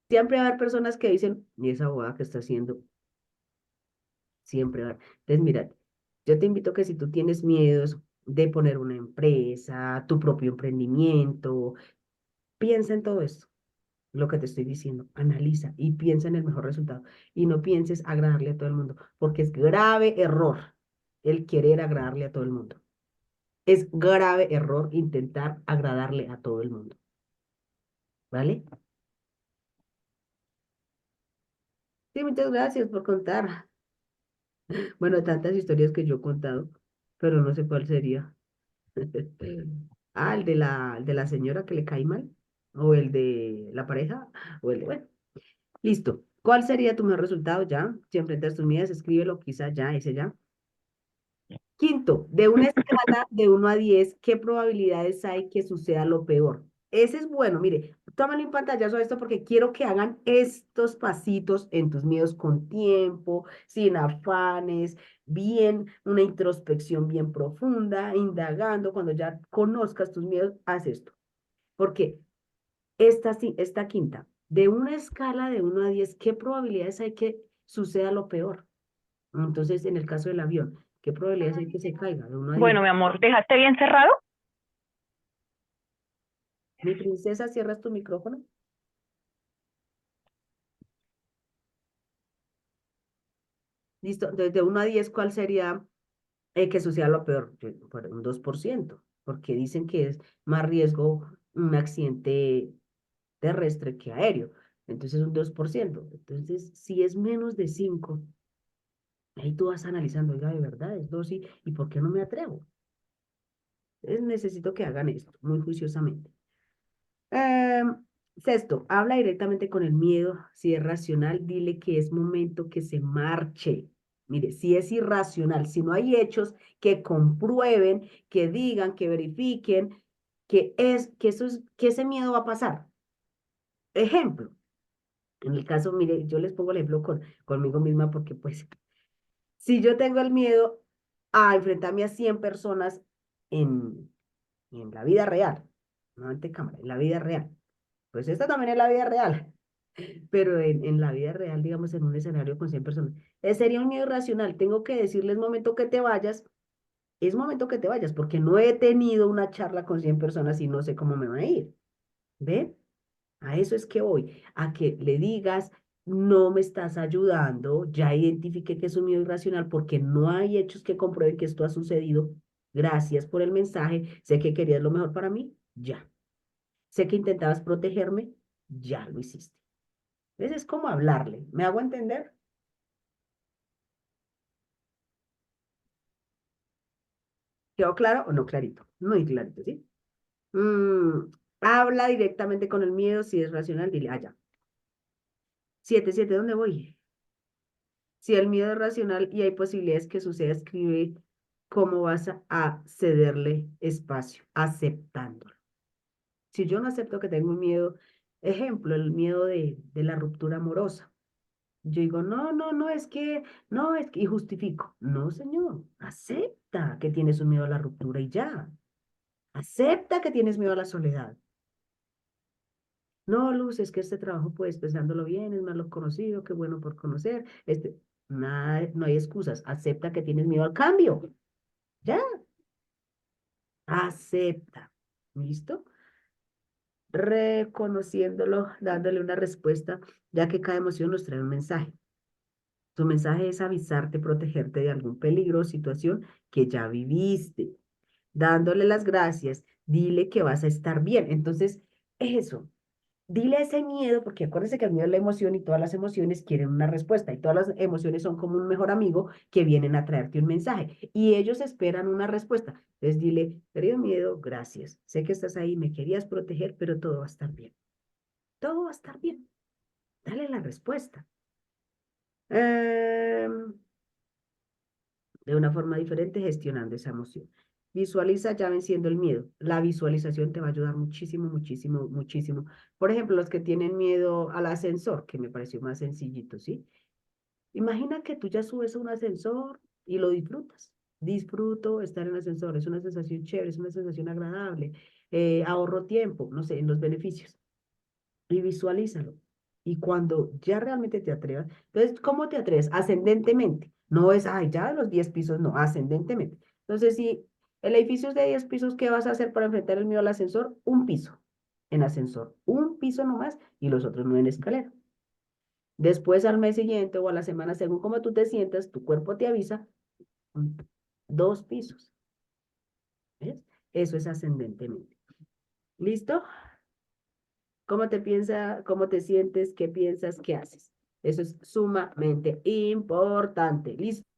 Siempre va a haber personas que dicen, ¿y esa boda que está haciendo? Siempre va a haber. Entonces, mira, yo te invito a que si tú tienes miedos de poner una empresa, tu propio emprendimiento, piensa en todo esto, lo que te estoy diciendo, analiza y piensa en el mejor resultado. Y no pienses agradarle a todo el mundo, porque es grave error el querer agradarle a todo el mundo. Es grave error intentar agradarle a todo el mundo, ¿vale? Sí, muchas gracias por contar. Bueno, tantas historias que yo he contado, pero no sé cuál sería. Ah, el de la señora que le cae mal, o el de la pareja, o el de, bueno, listo. ¿Cuál sería tu mejor resultado ya? Si enfrentas tus miedos, escríbelo, quizá ya, ese ya. Quinto, de una escala de 1 a 10, ¿qué probabilidades hay que suceda lo peor? Ese es bueno, mire, tómale un pantallazo a esto porque quiero que hagan estos pasitos en tus miedos con tiempo, sin afanes, bien, una introspección bien profunda, indagando, cuando ya conozcas tus miedos, haz esto. Porque esta quinta, de una escala de 1 a 10, ¿qué probabilidades hay que suceda lo peor? Entonces, en el caso del avión, ¿qué probabilidades hay que se caiga de 1 a 10? Bueno, mi amor, ¿dejaste bien cerrado? Mi princesa, ¿cierras tu micrófono? Listo. Entonces, de 1 a 10, ¿cuál sería que suceda lo peor? Por un 2%, porque dicen que es más riesgo un accidente terrestre que aéreo. Entonces, un 2%. Entonces, si es menos de 5, ahí tú vas analizando, oiga, de verdad, es 2 y ¿por qué no me atrevo? Entonces, necesito que hagan esto muy juiciosamente. Sexto, habla directamente con el miedo. Si es racional, dile que es momento que se marche. Mire, si es irracional, si no hay hechos que comprueben, que digan, que verifiquen, que ese miedo va a pasar. Ejemplo, en el caso, mire, yo les pongo el ejemplo conmigo misma porque pues, si yo tengo el miedo a enfrentarme a 100 personas en, en la vida real, no ante cámara, en la vida real, pues esta también es la vida real. Pero en la vida real, digamos, en un escenario con 100 personas, sería un miedo irracional. Tengo que decirles, momento que te vayas, es momento que te vayas, porque no he tenido una charla con 100 personas y no sé cómo me va a ir. ¿Ven? A eso es que voy, a que le digas, no me estás ayudando, ya identifiqué que es un miedo irracional porque no hay hechos que comprueben que esto ha sucedido. Gracias por el mensaje, sé que querías lo mejor para mí, ya. Sé que intentabas protegerme, ya lo hiciste. Entonces es como hablarle. ¿Me hago entender? ¿Quedó claro o no clarito? Muy clarito, ¿sí? Habla directamente con el miedo. Si es racional, dile, allá. 7, ¿dónde voy? Si el miedo es racional y hay posibilidades que suceda, escribe cómo vas a cederle espacio, aceptándolo. Si yo no acepto que tengo un miedo, ejemplo, el miedo de la ruptura amorosa. Yo digo, no, es que, y justifico. No, señor, acepta que tienes un miedo a la ruptura y ya. Acepta que tienes miedo a la soledad. No, Luz, es que este trabajo, pues, pensándolo bien, es más lo conocido, qué bueno por conocer. Nada, no hay excusas. Acepta que tienes miedo al cambio. Ya. Acepta. ¿Listo? Reconociéndolo, dándole una respuesta, ya que cada emoción nos trae un mensaje. Tu mensaje es avisarte, protegerte de algún peligro o situación que ya viviste. Dándole las gracias, dile que vas a estar bien. Entonces, eso, dile a ese miedo, porque acuérdense que el miedo es la emoción y todas las emociones quieren una respuesta y todas las emociones son como un mejor amigo que vienen a traerte un mensaje y ellos esperan una respuesta. Entonces dile, querido miedo, gracias. Sé que estás ahí, me querías proteger, pero todo va a estar bien. Todo va a estar bien. Dale la respuesta. Em, de una forma diferente gestionando esa emoción. Visualiza ya venciendo el miedo. La visualización te va a ayudar muchísimo, muchísimo, muchísimo. Por ejemplo, los que tienen miedo al ascensor, que me pareció más sencillito, ¿sí? Imagina que tú ya subes a un ascensor y lo disfrutas. Disfruto estar en el ascensor, es una sensación chévere, es una sensación agradable. Ahorro tiempo, no sé, en los beneficios y visualízalo. Y cuando ya realmente te atrevas, entonces, ¿cómo te atreves? Ascendentemente. No es, ay, ya de los 10 pisos, no, ascendentemente. Entonces, si el edificio es de 10 pisos, ¿qué vas a hacer para enfrentar el miedo al ascensor? Un piso en ascensor, un piso nomás y los otros no en escalera. Después, al mes siguiente o a la semana, según cómo tú te sientas, tu cuerpo te avisa, mm, dos pisos. ¿Ves? Eso es ascendentemente. ¿Listo? ¿Cómo te piensa, cómo te sientes, qué piensas, qué haces? Eso es sumamente importante. ¿Listo?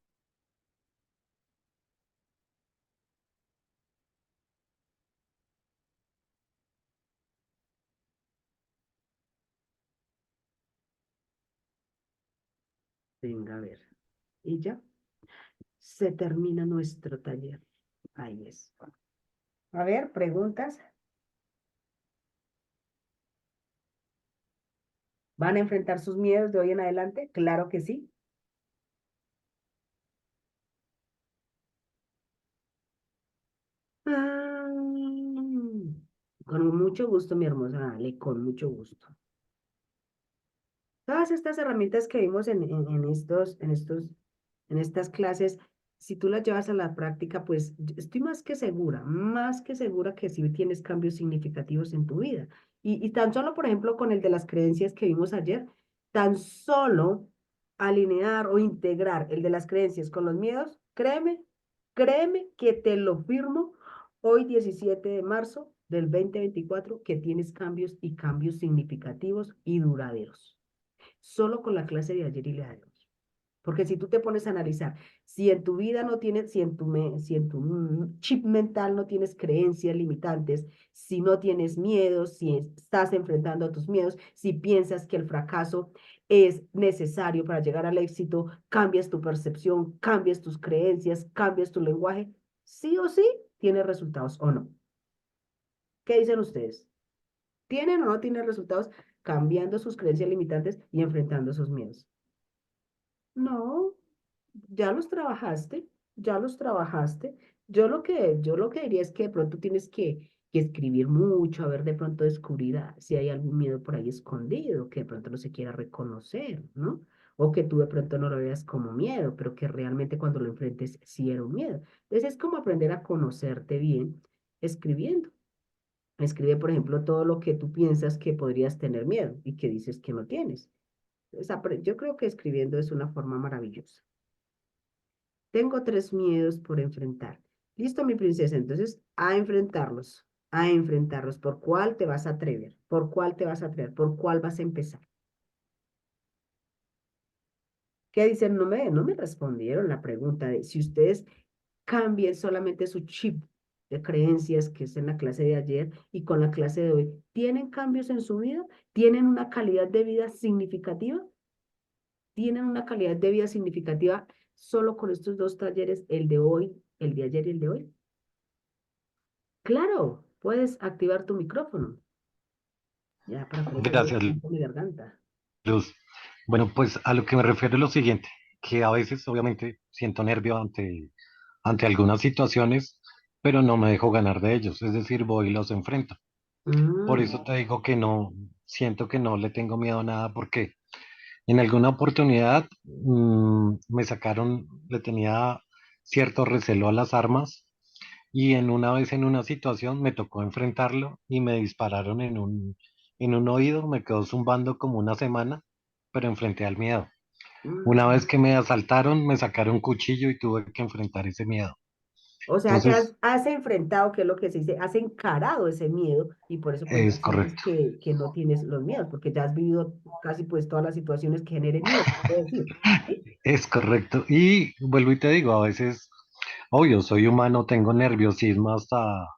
Venga, a ver. Y ya se termina nuestro taller. Ahí es. A ver, preguntas. ¿Van a enfrentar sus miedos de hoy en adelante? Claro que sí. Ah, con mucho gusto, mi hermosa Ale, con mucho gusto. Todas estas herramientas que vimos en estas clases, si tú las llevas a la práctica, pues estoy más que segura que sí tienes cambios significativos en tu vida. Y tan solo, por ejemplo, con el de las creencias que vimos ayer, tan solo alinear o integrar el de las creencias con los miedos, créeme que te lo firmo hoy 17 de marzo del 2024 que tienes cambios y cambios significativos y duraderos solo con la clase de ayer y la de hoy. Porque si tú te pones a analizar, si en tu vida no tienes, si en tu chip mental no tienes creencias limitantes, si no tienes miedos, si estás enfrentando a tus miedos, si piensas que el fracaso es necesario para llegar al éxito, cambias tu percepción, cambias tus creencias, cambias tu lenguaje, sí o sí tienes resultados o no. ¿Qué dicen ustedes? ¿Tienen o no tienen resultados cambiando sus creencias limitantes y enfrentando sus miedos? No, ya los trabajaste, ya los trabajaste. Yo lo que diría es que de pronto tienes que escribir mucho, a ver de pronto descubrir si hay algún miedo por ahí escondido, que de pronto no se quiera reconocer, ¿no? O que tú de pronto no lo veas como miedo, pero que realmente cuando lo enfrentes sí era un miedo. Entonces es como aprender a conocerte bien escribiendo. Escribe, por ejemplo, todo lo que tú piensas que podrías tener miedo y que dices que no tienes. Entonces, yo creo que escribiendo es una forma maravillosa. Tengo tres miedos por enfrentar. Listo, mi princesa. Entonces, a enfrentarlos, a enfrentarlos. ¿Por cuál te vas a atrever? ¿Por cuál te vas a atrever? ¿Por cuál vas a empezar? ¿Qué dicen? No me respondieron la pregunta de si ustedes cambien solamente su chip de creencias que es en la clase de ayer y con la clase de hoy. ¿Tienen cambios en su vida? ¿Tienen una calidad de vida significativa? ¿Tienen una calidad de vida significativa solo con estos dos talleres, el de hoy, el de ayer y el de hoy? Claro, puedes activar tu micrófono, ya para que no se oiga Gracias, tanto mi garganta. Luz. Bueno, pues a lo que me refiero es lo siguiente, que a veces obviamente siento nervio ante algunas situaciones, pero no me dejo ganar de ellos, es decir, voy y los enfrento. Por Mm, eso te digo que no, siento que no le tengo miedo a nada porque en alguna oportunidad me sacaron, le tenía cierto recelo a las armas Y en una vez en una situación me tocó enfrentarlo y me dispararon en un oído, me quedó zumbando como una semana, pero enfrenté al miedo. Una Mm. vez que me asaltaron, me sacaron un cuchillo y tuve que enfrentar ese miedo. O sea que Entonces, has enfrentado, que es lo que se dice, has encarado ese miedo y por eso pues ya es sientes correcto, que no tienes los miedos, porque ya has vivido casi pues todas las situaciones que generen miedo, se puede decir. ¿Sí? es correcto. Y vuelvo y te digo, a veces, obvio, soy humano, tengo nerviosismo hasta,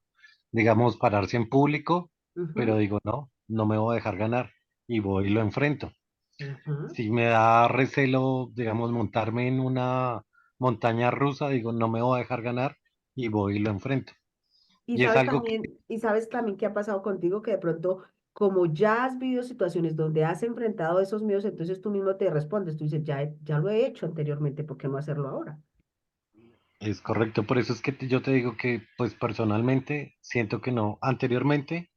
digamos, pararse en público, pero Ujú, digo, no, no me voy a dejar ganar y voy y lo enfrento. ujú. Si me da recelo, digamos, montarme en una montaña rusa, digo, no me voy a dejar ganar y voy y lo enfrento. Y es algo que Y sabes también qué ha pasado contigo, que de pronto, como ya has vivido situaciones donde has enfrentado esos miedos, entonces tú mismo te respondes, tú dices, ya lo he hecho anteriormente, ¿por qué no hacerlo ahora? es correcto. Por eso es que yo te digo que, pues personalmente, siento que no. Anteriormente,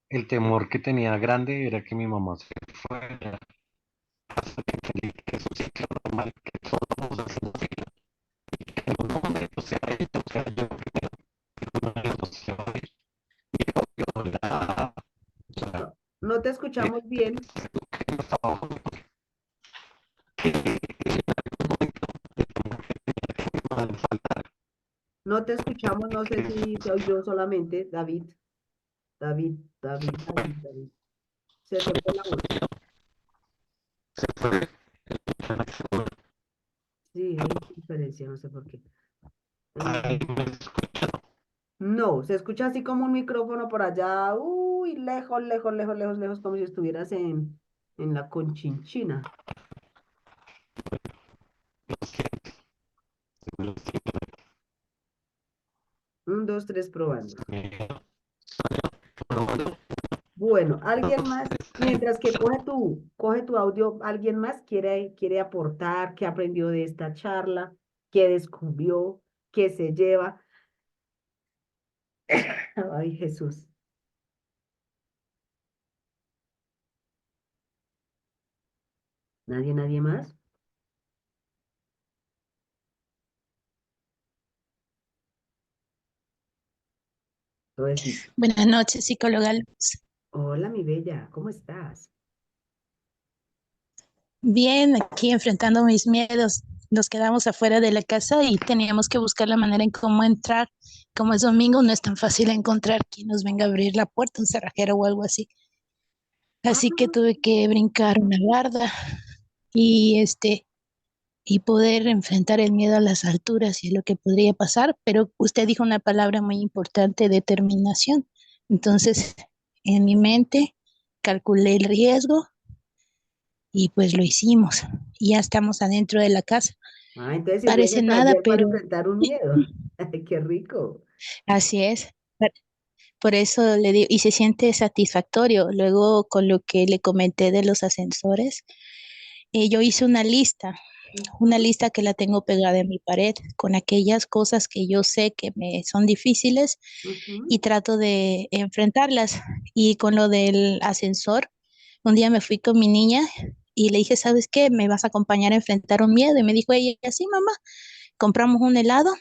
el temor que tenía grande era que mi mamá se fuera, que eso sí que es normal, que todos vamos haciendo fila, que en un momento sea ella o sea yo, uno de los dos se va a ir. Yo la, o sea, No, no te eh, escuchamos bien, abajo, no te escuchamos, no sé si soy yo solamente, David, David. Se te fue la voz. Sí, hay diferencia, no sé por qué. ay, Mm. No, se escucha así como un micrófono por allá, uy, lejos, como si estuvieras en la Conchinchina. Un, dos, tres, probando. Bueno, alguien más, mientras que coge tu audio, alguien más quiere aportar, qué aprendió de esta charla, qué descubrió, qué se lleva. Ay, Jesús. Nadie más. Entonces, sí. Buenas noches, psicóloga Luz. Hola, mi bella, ¿cómo estás? Bien, aquí enfrentando mis miedos. Nos quedamos afuera de la casa y teníamos que buscar la manera en cómo entrar. Como es domingo, no es tan fácil encontrar quien nos venga a abrir la puerta, un cerrajero o algo así. Ah, Así que tuve que brincar una barda y y poder enfrentar el miedo a las alturas y lo que podría pasar. Pero usted dijo una palabra muy importante, determinación. Entonces, en mi mente calculé el riesgo y pues lo hicimos. Y ya estamos adentro de la casa. entonces Parece sirvieron nada, también para pero enfrentar un miedo. Ay, qué rico. así es. Por eso le digo, y se siente satisfactorio. Luego, con lo que le comenté de los ascensores, yo hice una Ujú, lista que la tengo pegada en mi pared con aquellas cosas que yo sé que me son difíciles ujú. y trato de enfrentarlas. Y con lo del ascensor, un día me fui con mi niña y le dije, ¿sabes qué? ¿Me vas a acompañar a enfrentar un miedo? Y me dijo ella, sí, mamá. Compramos un helado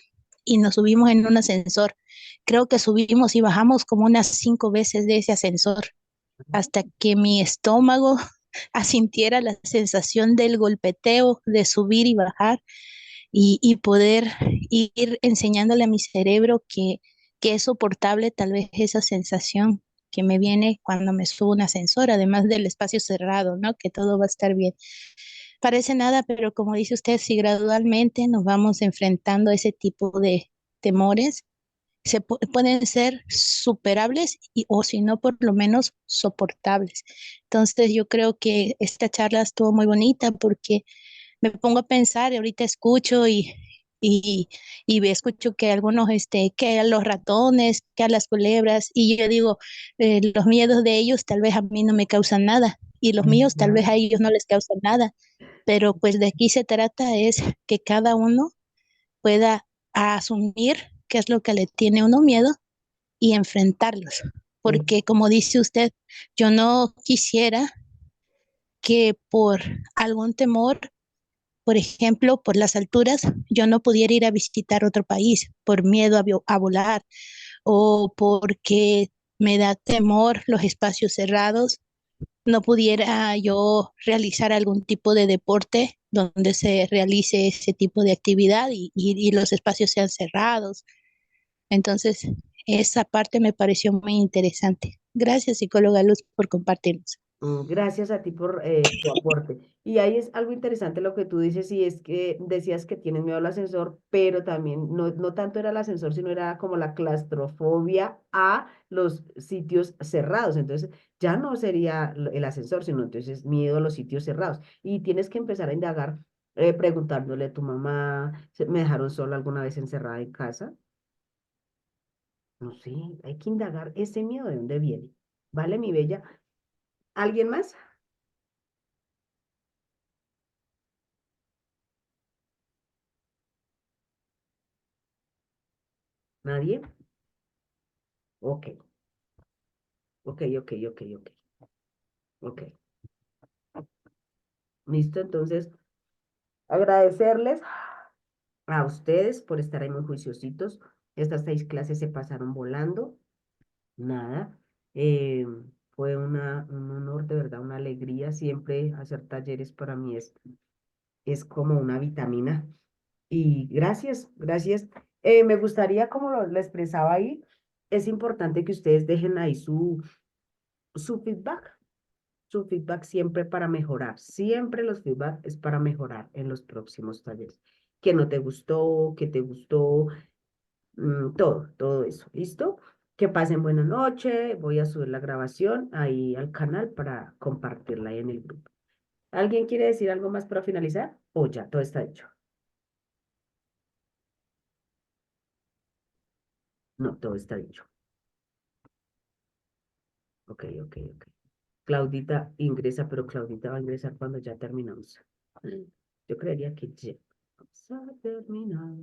y nos subimos en un ascensor. Creo que subimos y bajamos como unas 5 veces de ese ascensor hasta que mi estómago asintiera la sensación del golpeteo de subir y bajar y poder ir enseñándole a mi cerebro que es soportable tal vez esa sensación que me viene cuando me subo a un ascensor, además del espacio cerrado, ¿no? Que todo va a estar bien. Parece nada, pero como dice usted, si gradualmente nos vamos enfrentando a ese tipo de temores, pueden ser superables o si no, por lo menos soportables. Entonces yo creo que esta charla estuvo muy bonita porque me pongo a pensar y ahorita escucho y, escucho que algunos, que a los ratones, que a las culebras, y yo digo, los miedos de ellos tal vez a mí no me causan nada y los míos tal vez a Exacto. ellos no les causan nada, pero pues de aquí se trata es que cada uno pueda asumir qué es lo que le tiene uno miedo y enfrentarlos. Eh, Porque como dice usted, yo no quisiera que por algún temor por ejemplo, por las alturas, yo no pudiera ir a visitar otro país por miedo a volar o porque me da temor los espacios cerrados, no pudiera yo realizar algún tipo de deporte donde se realice ese tipo de actividad y los espacios sean cerrados. Entonces, esa parte me pareció muy interesante. Gracias, psicóloga Luz, por compartirnos. Gracias a ti por tu aporte. Y ahí es algo interesante lo que tú dices, y es que decías que tienes miedo al ascensor, pero también no tanto era el ascensor, sino era como la claustrofobia a los sitios cerrados. Entonces, ya no sería el ascensor, sino entonces miedo a los sitios cerrados. Y tienes que empezar a indagar, preguntándole a tu mamá, ¿me dejaron sola alguna vez encerrada en casa? No sé, hay que indagar ese miedo de dónde viene. ¿Vale, mi bella? ¿Alguien más? ¿Nadie? Ok, ok. Ok, listo. Entonces, agradecerles a ustedes por estar ahí muy juiciositos. Estas 6 clases se pasaron volando. Nada. eh, fue un honor, de verdad, una alegría. Siempre hacer talleres para mí es como una vitamina. Y gracias. Me gustaría, como lo expresaba ahí, es importante que ustedes dejen ahí su feedback. Su feedback siempre para mejorar. Siempre los feedback es para mejorar en los próximos talleres. Que no te gustó, que te gustó, todo eso. ¿Listo? Que pasen buena noche. Voy a subir la grabación ahí al canal para compartirla ahí en el grupo. ¿Alguien quiere decir algo más para finalizar? O ya, todo está hecho. No, todo está dicho. Ok. Claudita ingresa, pero Claudita va a ingresar cuando ya terminamos. Yo creería que ya. Vamos a terminar.